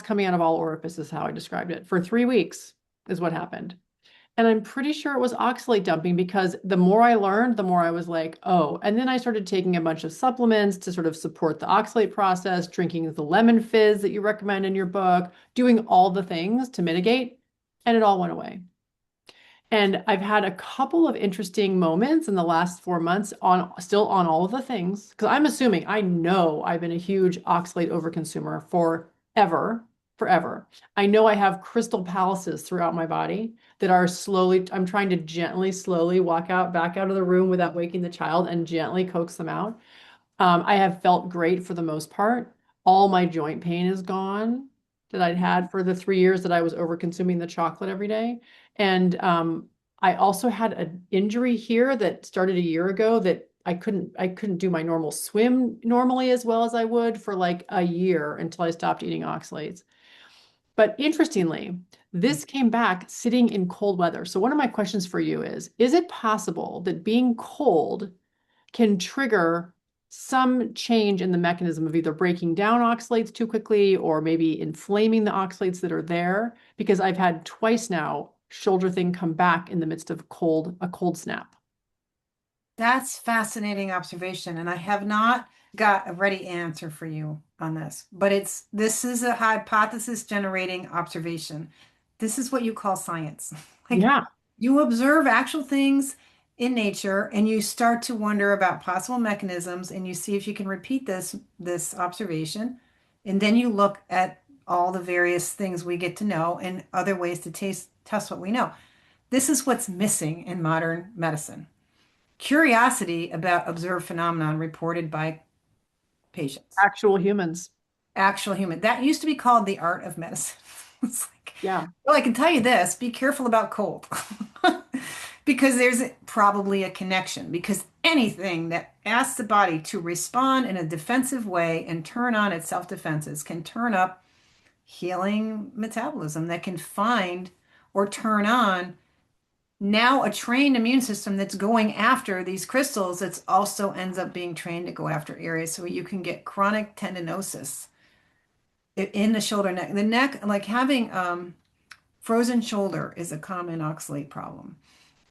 coming out of all orifices, is how I described it. For 3 weeks is what happened. And I'm pretty sure it was oxalate dumping because the more I learned, the more I was like, oh. And then I started taking a bunch of supplements to sort of support the oxalate process, drinking the lemon fizz that you recommend in your book, doing all the things to mitigate, and it all went away. And I've had a couple of interesting moments in the last 4 months on still on all of the things, because I'm assuming I know I've been a huge oxalate overconsumer forever, forever. I know I have crystal palaces throughout my body that are slowly, I'm trying to gently, slowly walk out back out of the room without waking the child and gently coax them out. I have felt great for the most part. All my joint pain is gone that I'd had for the 3 years that I was over consuming the chocolate every day. And I also had an injury here that started a year ago that I couldn't do my normal swim normally as well as I would for like a year until I stopped eating oxalates. But interestingly, this came back sitting in cold weather. So one of my questions for you is it possible that being cold can trigger some change in the mechanism of either breaking down oxalates too quickly or maybe inflaming the oxalates that are there? Because I've had twice now shoulder thing come back in the midst of a cold snap. that's fascinating observation, and I have not got a ready answer for you on this, but this is a hypothesis generating observation. This is what you call science. Like Yeah. you observe actual things in nature and you start to wonder about possible mechanisms and you see if you can repeat this observation, and then you look at all the various things we get to know and other ways to test what we know. This is what's missing in modern medicine. Curiosity about observed phenomenon reported by patients. Actual humans. Actual human. That used to be called the art of medicine. It's like, Yeah. well, I can tell you this, be careful about cold. Because there's probably a connection. Because anything that asks the body to respond in a defensive way and turn on its self-defenses can turn up healing metabolism that can find or turn on now a trained immune system that's going after these crystals that's also ends up being trained to go after areas so you can get chronic tendinosis in the shoulder neck. The neck, like having frozen shoulder is a common oxalate problem.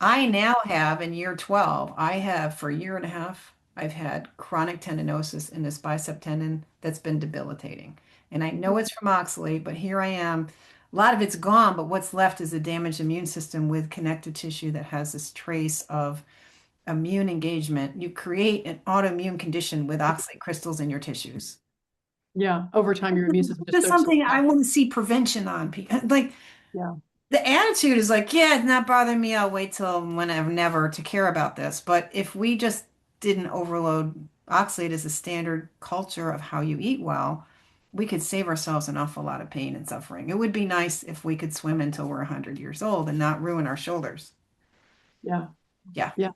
I now have in year 12, I have for a year and a half, I've had chronic tendinosis in this bicep tendon that's been debilitating. And I know it's from oxalate, but here I am. A lot of it's gone, but what's left is a damaged immune system with connective tissue that has this trace of immune engagement. You create an autoimmune condition with oxalate crystals in your tissues. Yeah. Over time, your immune system just That's starts to something I adapt. want to see prevention on. Like Yeah. the attitude is like, yeah, it's not bothering me. I'll wait till whenever, never to care about this. But if we just didn't overload oxalate as a standard culture of how you eat well, we could save ourselves an awful lot of pain and suffering. It would be nice if we could swim until we're 100 years old and not ruin our shoulders. Yeah. Yeah. Yeah.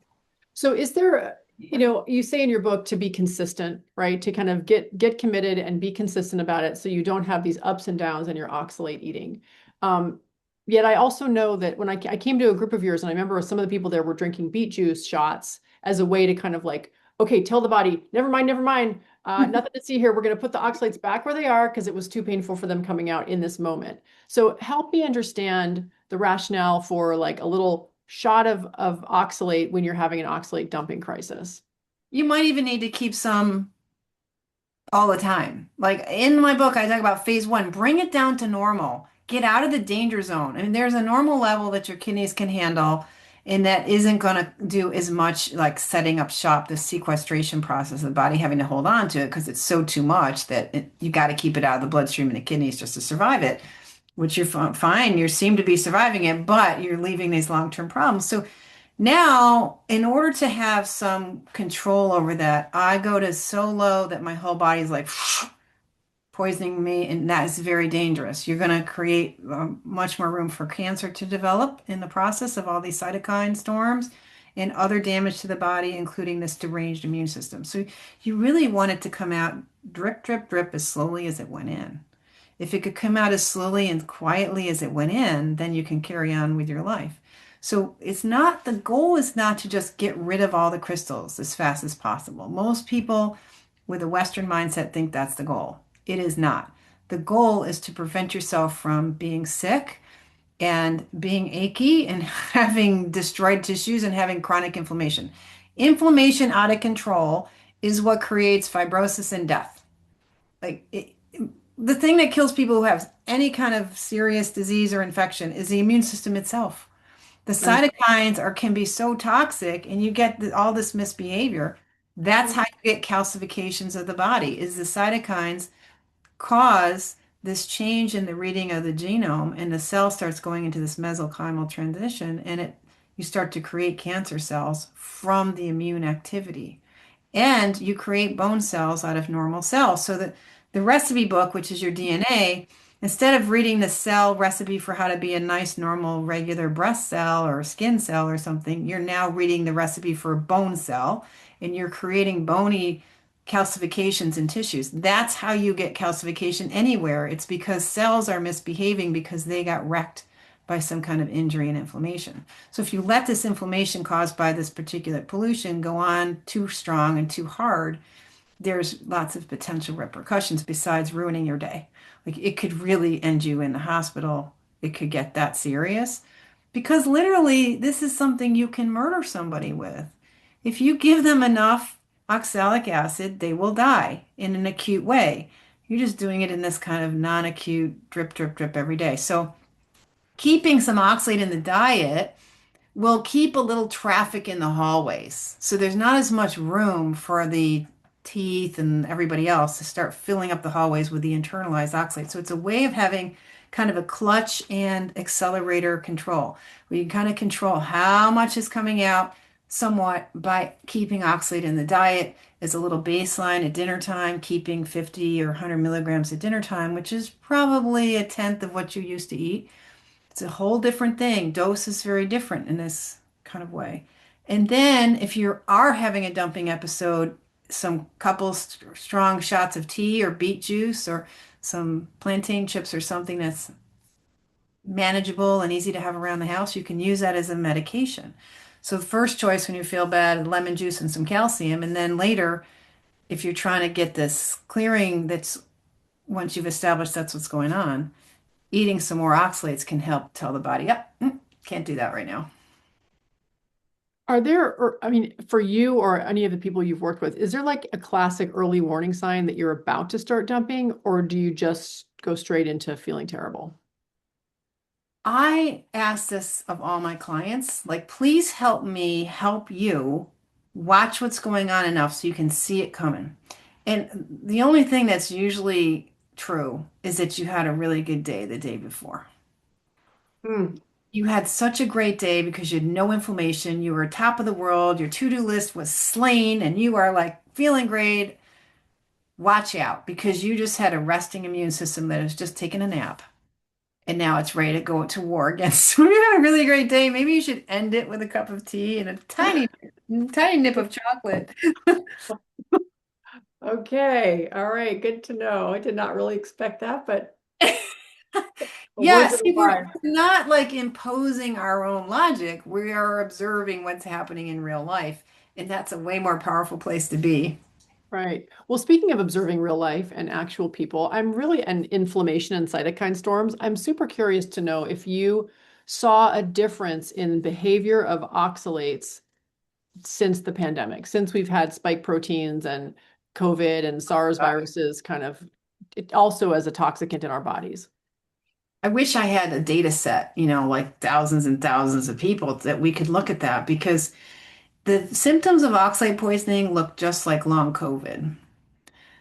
So is there, you say in your book to be consistent, right? To kind of get committed and be consistent about it so you don't have these ups and downs in your oxalate eating. Um, Yet I also know that when I came to a group of yours and I remember some of the people there were drinking beet juice shots as a way to kind of like, okay, tell the body, never mind, nothing to see here. We're going to put the oxalates back where they are because it was too painful for them coming out in this moment. So help me understand the rationale for like a little shot of oxalate when you're having an oxalate dumping crisis. You might even need to keep some all the time. Like in my book, I talk about phase one, bring it down to normal. Get out of the danger zone. I mean, there's a normal level that your kidneys can handle, and that isn't going to do as much like setting up shop, the sequestration process of the body having to hold on to it because it's so too much that you got to keep it out of the bloodstream and the kidneys just to survive it, which you're fine. You seem to be surviving it, but you're leaving these long-term problems. So now, in order to have some control over that, I go to so low that my whole body's like poisoning me, and that is very dangerous. You're going to create much more room for cancer to develop in the process of all these cytokine storms and other damage to the body, including this deranged immune system. So you really want it to come out drip, drip, drip as slowly as it went in. If it could come out as slowly and quietly as it went in, then you can carry on with your life. So it's not, the goal is not to just get rid of all the crystals as fast as possible. Most people with a Western mindset think that's the goal. It is not. The goal is to prevent yourself from being sick and being achy and having destroyed tissues and having chronic inflammation. Inflammation out of control is what creates fibrosis and death. Like the thing that kills people who have any kind of serious disease or infection is the immune system itself. The Right. cytokines are can be so toxic, and you get all this misbehavior. That's how you get calcifications of the body, is the cytokines cause this change in the reading of the genome, and the cell starts going into this mesenchymal transition, and you start to create cancer cells from the immune activity. And you create bone cells out of normal cells. So that the recipe book, which is your DNA, instead of reading the cell recipe for how to be a nice, normal, regular breast cell or skin cell or something, you're now reading the recipe for a bone cell, and you're creating bony calcifications in tissues. That's how you get calcification anywhere. It's because cells are misbehaving because they got wrecked by some kind of injury and inflammation. So if you let this inflammation caused by this particulate pollution go on too strong and too hard, there's lots of potential repercussions besides ruining your day. Like it could really end you in the hospital. It could get that serious because literally this is something you can murder somebody with. If you give them enough oxalic acid, they will die in an acute way. You're just doing it in this kind of non-acute drip, drip, drip every day. So keeping some oxalate in the diet will keep a little traffic in the hallways. So there's not as much room for the teeth and everybody else to start filling up the hallways with the internalized oxalate. So it's a way of having kind of a clutch and accelerator control, where you kind of control how much is coming out somewhat by keeping oxalate in the diet as a little baseline at dinner time, keeping 50 or 100 milligrams at dinner time, which is probably a tenth of what you used to eat. It's a whole different thing. Dose is very different in this kind of way. And then if you are having a dumping episode, some couple strong shots of tea or beet juice or some plantain chips or something that's manageable and easy to have around the house, you can use that as a medication. So the first choice when you feel bad, lemon juice and some calcium. And then later, if you're trying to get this clearing, that's once you've established that's what's going on, eating some more oxalates can help tell the body, yep, can't do that right now. Are there, or I mean, for you or any of the people you've worked with, is there like a classic early warning sign that you're about to start dumping, or do you just go straight into feeling terrible? I ask this of all my clients, like, please help me help you watch what's going on enough so you can see it coming. And the only thing that's usually true is that you had a really good day the day before. Hmm. You had such a great day because you had no inflammation. You were top of the world. Your to-do list was slain, and you are like feeling great. Watch out because you just had a resting immune system that has just taken a nap. And now it's ready to go to war against. When you had a really great day, maybe you should end it with a cup of tea and a tiny nip of chocolate. Okay. All right. Good to know. I did not really expect that, but worth Yes, it a see, we're try. not like imposing our own logic. We are observing what's happening in real life, and that's a way more powerful place to be. Right. Well, speaking of observing real life and actual people, I'm really an inflammation and cytokine storms. I'm super curious to know if you saw a difference in behavior of oxalates since the pandemic, since we've had spike proteins and COVID and SARS viruses kind of it also as a toxicant in our bodies. I wish I had a data set, like thousands and thousands of people that we could look at that because the symptoms of oxalate poisoning look just like long COVID.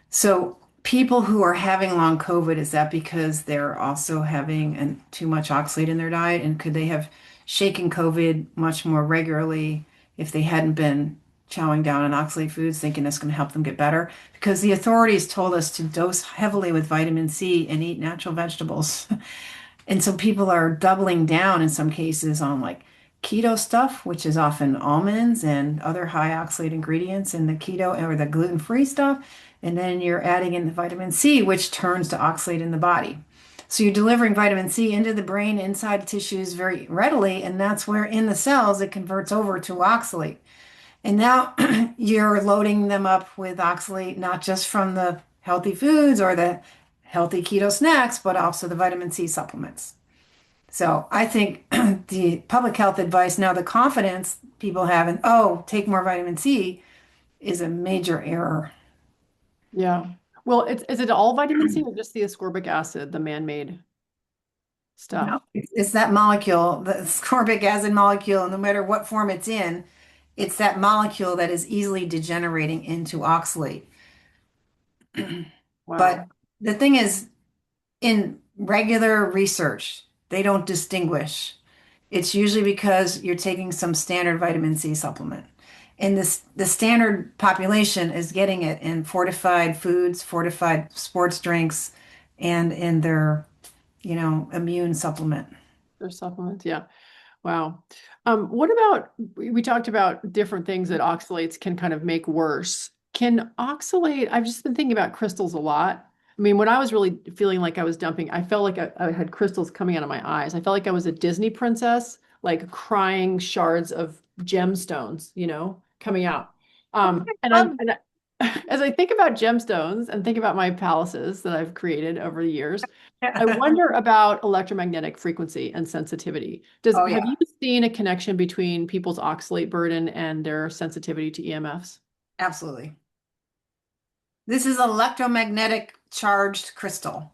So people who are having long COVID, is that because they're also having too much oxalate in their diet? And could they have shaken COVID much more regularly if they hadn't been chowing down on oxalate foods, thinking that's going to help them get better? Because the authorities told us to dose heavily with vitamin C and eat natural vegetables. And so people are doubling down in some cases on like keto stuff, which is often almonds and other high oxalate ingredients in the keto or the gluten-free stuff. And then you're adding in the vitamin C, which turns to oxalate in the body. So you're delivering vitamin C into the brain, inside the tissues very readily, and that's where in the cells it converts over to oxalate. And now you're loading them up with oxalate, not just from the healthy foods or the healthy keto snacks, but also the vitamin C supplements. So I think the public health advice now, the confidence people have in, oh, take more vitamin C is a major error. Yeah. Well, is it all vitamin C or just the ascorbic acid, the man-made No, stuff? it's that molecule, the ascorbic acid molecule, no matter what form it's in, it's that molecule that is easily degenerating into oxalate. But Wow. the thing is, in regular research, they don't distinguish. It's usually because you're taking some standard vitamin C supplement. And the standard population is getting it in fortified foods, fortified sports drinks, and in their, immune supplement. There's supplements. Yeah. Wow. What about, we talked about different things that oxalates can kind of make worse. Can oxalate, I've just been thinking about crystals a lot. I mean, when I was really feeling like I was dumping, I felt like I had crystals coming out of my eyes. I felt like I was a Disney princess, like crying shards of gemstones, coming out. As I think about gemstones and think about my palaces that I've created over the years, I wonder about electromagnetic frequency and sensitivity. Oh, Have yeah, you seen a connection between people's oxalate burden and their sensitivity to EMFs? absolutely. This is electromagnetic charged crystal.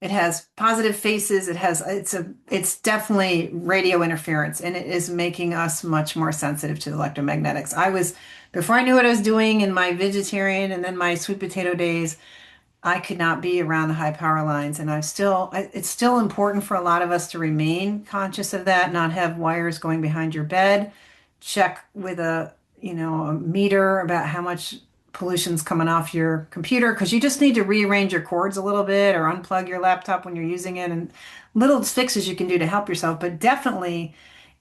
It has positive faces. It's definitely radio interference, and it is making us much more sensitive to electromagnetics. Before I knew what I was doing in my vegetarian and then my sweet potato days, I could not be around the high power lines, and it's still important for a lot of us to remain conscious of that, not have wires going behind your bed. Check with a meter about how much pollution's coming off your computer because you just need to rearrange your cords a little bit or unplug your laptop when you're using it and little fixes you can do to help yourself. But definitely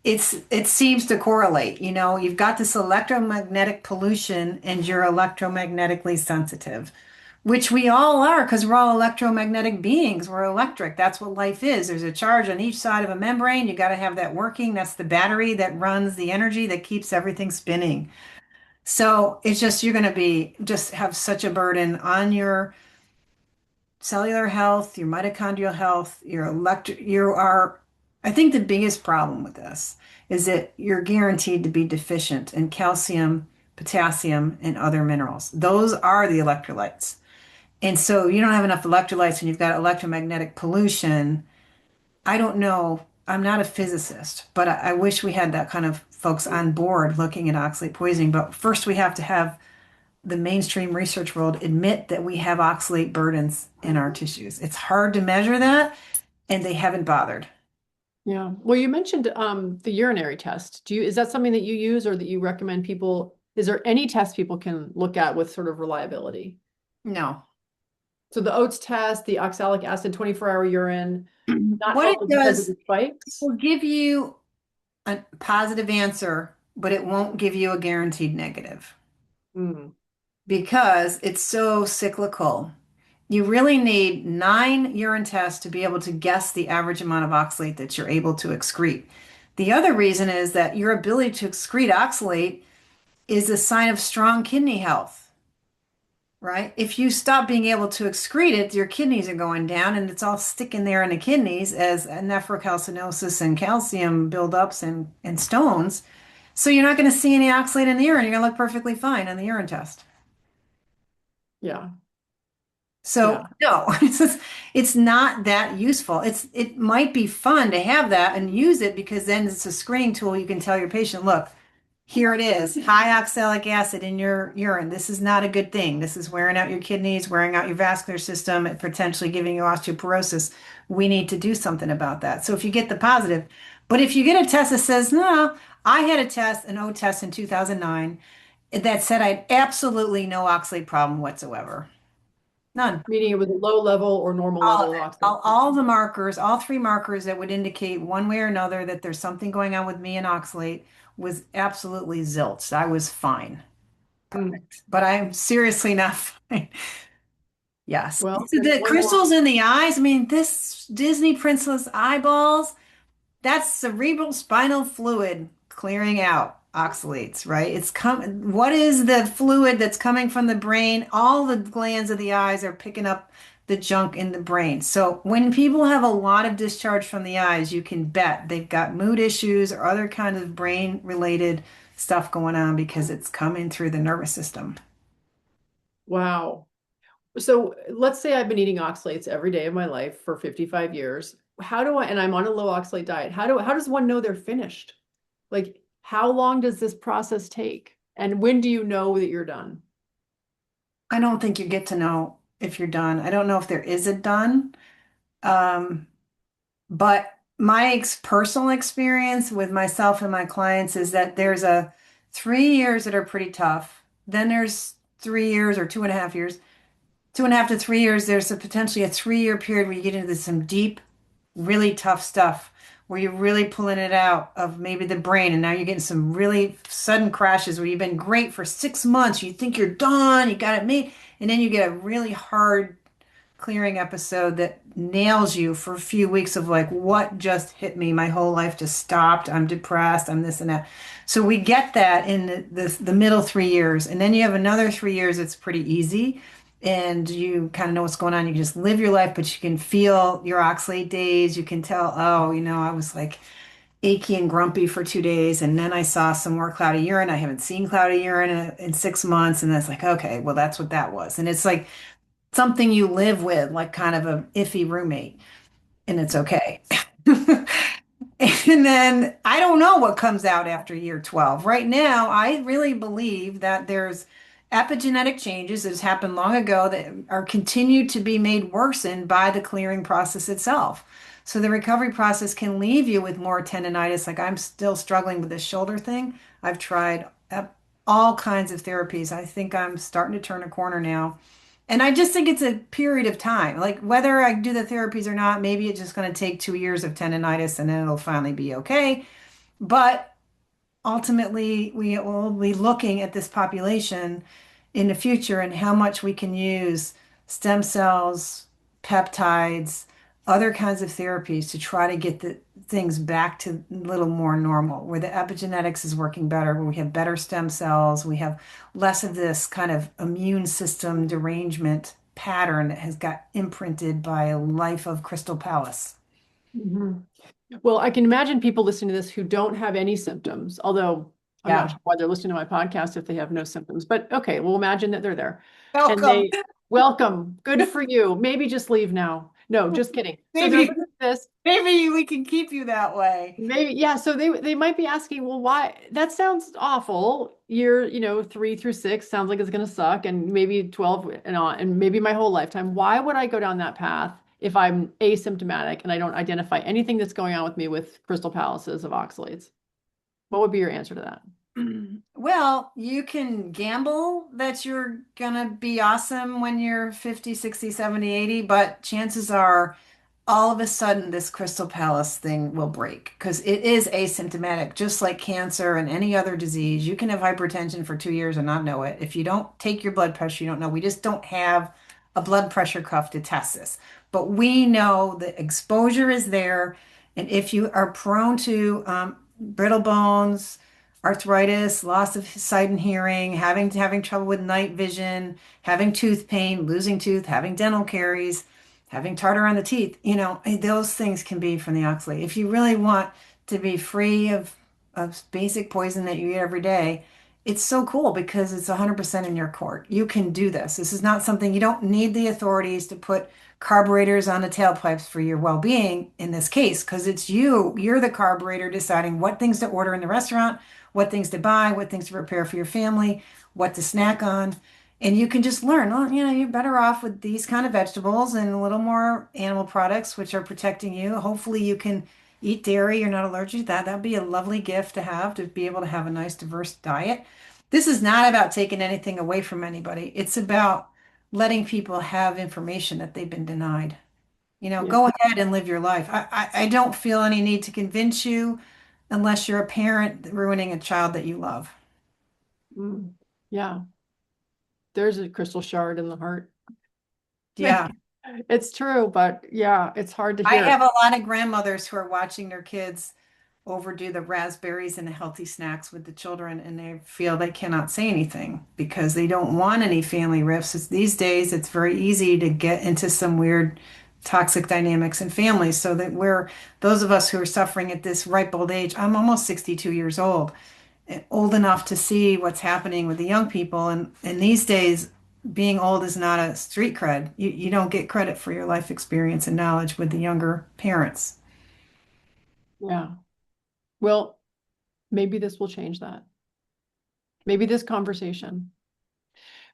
it seems to correlate. You know, you've got this electromagnetic pollution and you're electromagnetically sensitive, which we all are because we're all electromagnetic beings. We're electric. That's what life is. There's a charge on each side of a membrane. You got to have that working. That's the battery that runs the energy that keeps everything spinning. So it's just you're going to be just have such a burden on your cellular health, your mitochondrial health, you are, I think the biggest problem with this is that you're guaranteed to be deficient in calcium, potassium, and other minerals. Those are the electrolytes. And so you don't have enough electrolytes and you've got electromagnetic pollution. I don't know. I'm not a physicist, but I wish we had that kind of folks on board looking at oxalate poisoning. But first, we have to have the mainstream research world admit that we have oxalate burdens in our tissues. It's hard to measure that, and they haven't bothered. Yeah. Well, you mentioned the urinary test. Is that something that you use or that you recommend people? Is there any test people can look at with sort of reliability? No. So the oats test, the oxalic acid 24-hour urine, not What it helpful because of does the spikes. will give you a positive answer, but it won't give you a guaranteed negative Mm. because it's so cyclical. You really need 9 urine tests to be able to guess the average amount of oxalate that you're able to excrete. The other reason is that your ability to excrete oxalate is a sign of strong kidney health, right? If you stop being able to excrete it, your kidneys are going down and it's all sticking there in the kidneys as nephrocalcinosis and calcium buildups and stones. So you're not going to see any oxalate in the urine. You're going to look perfectly fine on the urine test. Yeah. So Yeah. no, it's not that useful. It might be fun to have that and use it because then it's a screening tool. You can tell your patient, look, here it is, high oxalic acid in your urine. This is not a good thing. This is wearing out your kidneys, wearing out your vascular system, and potentially giving you osteoporosis. We need to do something about that. So if you get the positive, but if you get a test that says, no, I had a test, an O test in 2009 that said I had absolutely no oxalate problem whatsoever. None. Meaning it was a low level or normal All of level of it. oxalate. All the markers, all 3 markers that would indicate one way or another that there's something going on with me and oxalate was absolutely zilch. I was fine. Mm. But I'm seriously not fine. Yes. Well, So there's the one more. crystals in the eyes, I mean, this Disney princess eyeballs, that's cerebral spinal fluid clearing out oxalates, right? What is the fluid that's coming from the brain? All the glands of the eyes are picking up the junk in the brain. So when people have a lot of discharge from the eyes, you can bet they've got mood issues or other kind of brain related stuff going on because it's coming through the nervous system. Wow. So let's say I've been eating oxalates every day of my life for 55 years. And I'm on a low oxalate diet. How does one know they're finished? Like, how long does this process take? And when do you know that you're done? I don't think you get to know if you're done. I don't know if there is a done. Um, but my personal experience with myself and my clients is that there's a 3 years that are pretty tough. Then there's 3 years or 2.5 years, 2.5 to 3 years. There's potentially a 3 year period where you get into some deep, really tough stuff where you're really pulling it out of maybe the brain. And now you're getting some really sudden crashes where you've been great for 6 months. You think you're done, you got it made. And then you get a really hard clearing episode that nails you for a few weeks of like, what just hit me? My whole life just stopped. I'm depressed. I'm this and that. So we get that in the middle 3 years. And then you have another 3 years that's pretty easy. And you kind of know what's going on. You can just live your life, but you can feel your oxalate days. You can tell, oh, I was like achy and grumpy for 2 days. And then I saw some more cloudy urine. I haven't seen cloudy urine in 6 months. And that's like, okay, well, that's what that was. And it's like, something you live with, like kind of a iffy roommate, and it's okay. And then I don't know what comes out after year 12. Right now, I really believe that there's epigenetic changes that has happened long ago that are continued to be made worsened by the clearing process itself. So the recovery process can leave you with more tendonitis. Like I'm still struggling with this shoulder thing. I've tried all kinds of therapies. I think I'm starting to turn a corner now. And I just think it's a period of time. Like whether I do the therapies or not, maybe it's just going to take 2 years of tendonitis and then it'll finally be okay. But ultimately, we will be looking at this population in the future and how much we can use stem cells, peptides, other kinds of therapies to try to get the things back to a little more normal, where the epigenetics is working better, where we have better stem cells, we have less of this kind of immune system derangement pattern that has got imprinted by a life of Crystal Palace. Mhm. Well, I can imagine people listening to this who don't have any symptoms, although I'm not Yeah. sure why they're listening to my podcast if they have no symptoms. But okay, we'll imagine that they're there and Welcome. they welcome. Good for you. Maybe just leave now. No, just kidding. So they're Maybe looking at this. maybe we can keep you that way. Maybe, yeah. So they might be asking, well, why? That sounds awful. Year, 3 through 6 sounds like it's gonna suck, and maybe 12 and on, and maybe my whole lifetime. Why would I go down that path if I'm asymptomatic and I don't identify anything that's going on with me with crystal palaces of oxalates? What would be your answer to that? Well, you can gamble that you're gonna be awesome when you're 50, 60, 70, 80, but chances are all of a sudden this crystal palace thing will break because it is asymptomatic, just like cancer and any other disease. You can have hypertension for 2 years and not know it. If you don't take your blood pressure, you don't know. We just don't have a blood pressure cuff to test this. But we know the exposure is there. And if you are prone to brittle bones, arthritis, loss of sight and hearing, having trouble with night vision, having tooth pain, losing tooth, having dental caries, having tartar on the teeth, those things can be from the oxalate. If you really want to be free of basic poison that you eat every day, it's so cool because it's 100% in your court. You can do this. This is not something you don't need the authorities to put carburetors on the tailpipes for your well-being in this case, because it's you. You're the carburetor deciding what things to order in the restaurant, what things to buy, what things to prepare for your family, what to snack on. And you can just learn, well, you're better off with these kind of vegetables and a little more animal products, which are protecting you. Hopefully, you can eat dairy. You're not allergic to that. That'd be a lovely gift to have, to be able to have a nice, diverse diet. This is not about taking anything away from anybody. It's about letting people have information that they've been denied. Yeah. Go ahead and live your life. I don't feel any need to convince you unless you're a parent ruining a child that you love. Mm. Yeah. There's a crystal shard in the heart. Yeah. It's true, but yeah, it's hard to I hear. have a lot of grandmothers who are watching their kids overdo the raspberries and the healthy snacks with the children, and they feel they cannot say anything because they don't want any family rifts. These days, it's very easy to get into some weird toxic dynamics in families. So that we're those of us who are suffering at this ripe old age, I'm almost 62 years old enough to see what's happening with the young people. And these days, being old is not a street cred. You don't get credit for your life experience and knowledge with the younger parents. Yeah. Well, maybe this will change that. Maybe this conversation.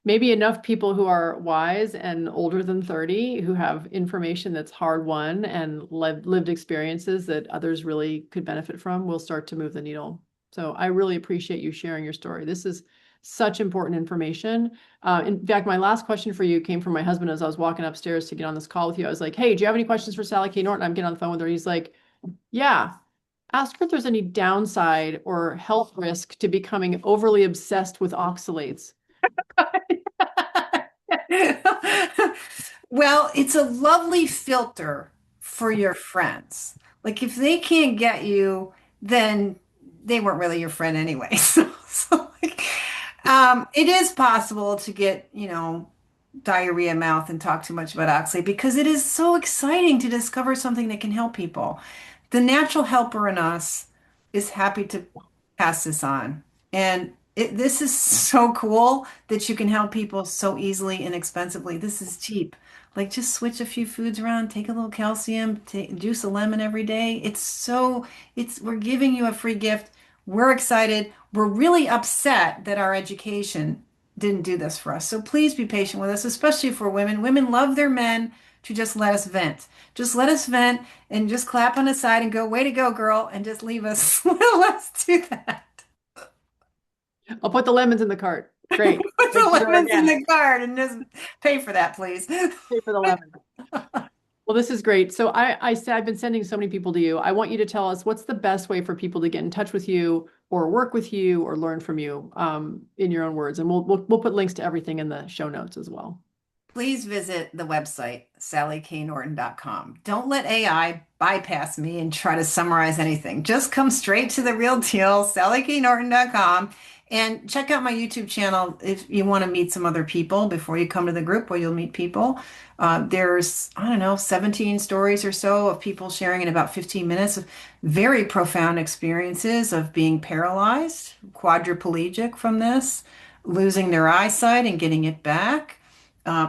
Maybe enough people who are wise and older than 30 who have information that's hard won and lived experiences that others really could benefit from will start to move the needle. So I really appreciate you sharing your story. This is such important information. In fact, my last question for you came from my husband as I was walking upstairs to get on this call with you. I was like, hey, do you have any questions for Sally K. Norton? I'm getting on the phone with her. He's like, yeah, ask her if there's any downside or health risk to becoming overly obsessed with oxalates. Well, it's a lovely filter for your friends. Like if they can't get you, then they weren't really your friend anyway. It is possible to get, diarrhea mouth and talk too much about oxalate because it is so exciting to discover something that can help people. The natural helper in us is happy to pass this on. And this is so cool that you can help people so easily, inexpensively. This is cheap. Like just switch a few foods around, take a little calcium, juice a lemon every day. We're giving you a free gift. We're excited. We're really upset that our education didn't do this for us. So please be patient with us, especially for women. Women love their men to just let us vent. Just let us vent and just clap on the side and go, way to go, girl, and just leave us. Let us do that. I'll put the lemons in the cart. Great. Put Thank the you, lemons in again. the card and just pay for that, please. Pay for the lemons. Well, this is great. So I said I've been sending so many people to you. I want you to tell us what's the best way for people to get in touch with you or work with you or learn from you in your own words. And we'll put links to everything in the show notes as well. Please visit the website, sallyknorton.com. Don't let AI bypass me and try to summarize anything. Just come straight to the real deal, sallyknorton.com, and check out my YouTube channel if you want to meet some other people before you come to the group where you'll meet people. There's, I don't know, 17 stories or so of people sharing in about 15 minutes of very profound experiences of being paralyzed, quadriplegic from this, losing their eyesight and getting it back,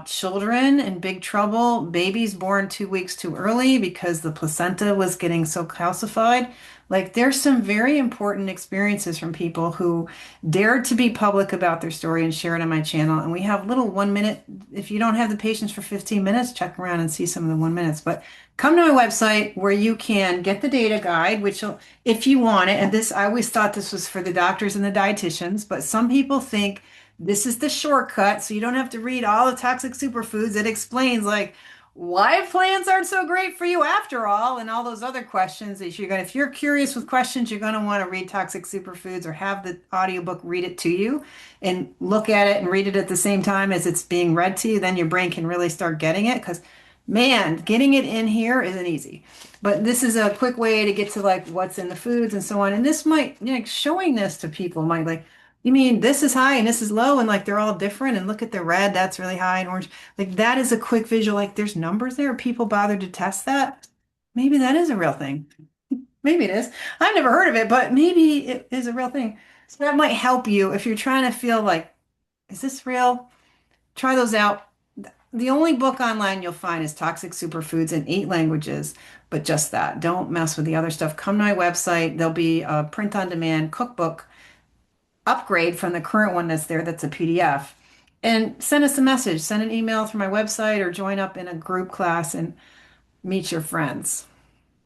children in big trouble, babies born 2 weeks too early because the placenta was getting so calcified. Like, there's some very important experiences from people who dared to be public about their story and share it on my channel. And we have little 1 minute, if you don't have the patience for 15 minutes, check around and see some of the 1 minutes. But come to my website where you can get the data guide, which will, if you want it, and this, I always thought this was for the doctors and the dietitians, but some people think this is the shortcut, so you don't have to read all the toxic superfoods. It explains like why plants aren't so great for you after all, and all those other questions that you're going to, if you're curious with questions, you're going to want to read Toxic Superfoods or have the audiobook read it to you and look at it and read it at the same time as it's being read to you. Then your brain can really start getting it because man, getting it in here isn't easy. But this is a quick way to get to like what's in the foods and so on. And this might, like showing this to people might like, you mean this is high and this is low and like they're all different and look at the red, that's really high and orange. Like that is a quick visual, like there's numbers there. People bothered to test that. Maybe that is a real thing. Maybe it is. I've never heard of it, but maybe it is a real thing. So that might help you if you're trying to feel like, is this real? Try those out. The only book online you'll find is Toxic Superfoods in 8 languages, but just that. Don't mess with the other stuff. Come to my website. There'll be a print on demand cookbook upgrade from the current one that's there, that's a PDF. And send us a message, send an email through my website or join up in a group class and meet your friends.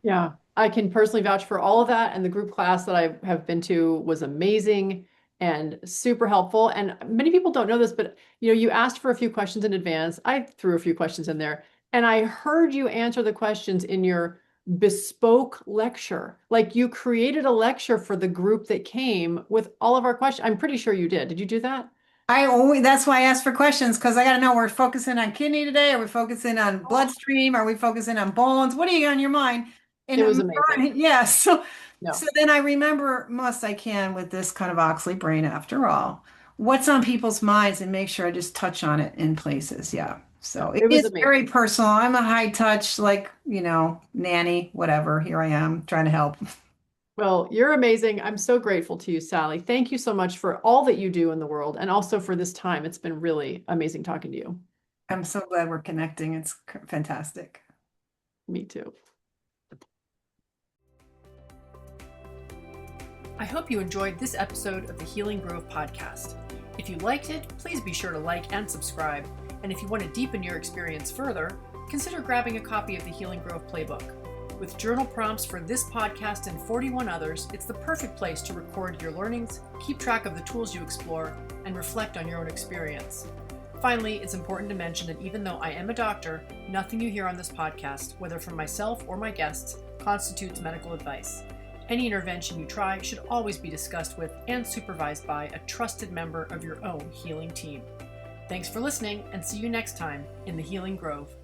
Yeah, I can personally vouch for all of that. And the group class that I have been to was amazing and super helpful. And many people don't know this, but you asked for a few questions in advance. I threw a few questions in there, and I heard you answer the questions in your bespoke lecture. Like you created a lecture for the group that came with all of our questions. I'm pretty sure you did. Did you do that? I always, that's why I ask for questions because I got to know we're focusing on kidney today. Are we focusing on bloodstream? Are we focusing on bones? What are you on your mind? And It was amazing. yeah, so No. then I remember most I can with this kind of oxalate brain after all. What's on people's minds and make sure I just touch on it in places. Yeah. So No, it it was is very amazing. personal. I'm a high touch, like, nanny, whatever. Here I am trying to help. Well, you're amazing. I'm so grateful to you, Sally. Thank you so much for all that you do in the world and also for this time. It's been really amazing talking to you. I'm so glad we're connecting. It's fantastic. Me too. I hope you enjoyed this episode of the Healing Grove podcast. If you liked it, please be sure to like and subscribe. And if you want to deepen your experience further, consider grabbing a copy of the Healing Grove playbook. With journal prompts for this podcast and 41 others, it's the perfect place to record your learnings, keep track of the tools you explore, and reflect on your own experience. Finally, it's important to mention that even though I am a doctor, nothing you hear on this podcast, whether from myself or my guests, constitutes medical advice. Any intervention you try should always be discussed with and supervised by a trusted member of your own healing team. Thanks for listening, and see you next time in the Healing Grove.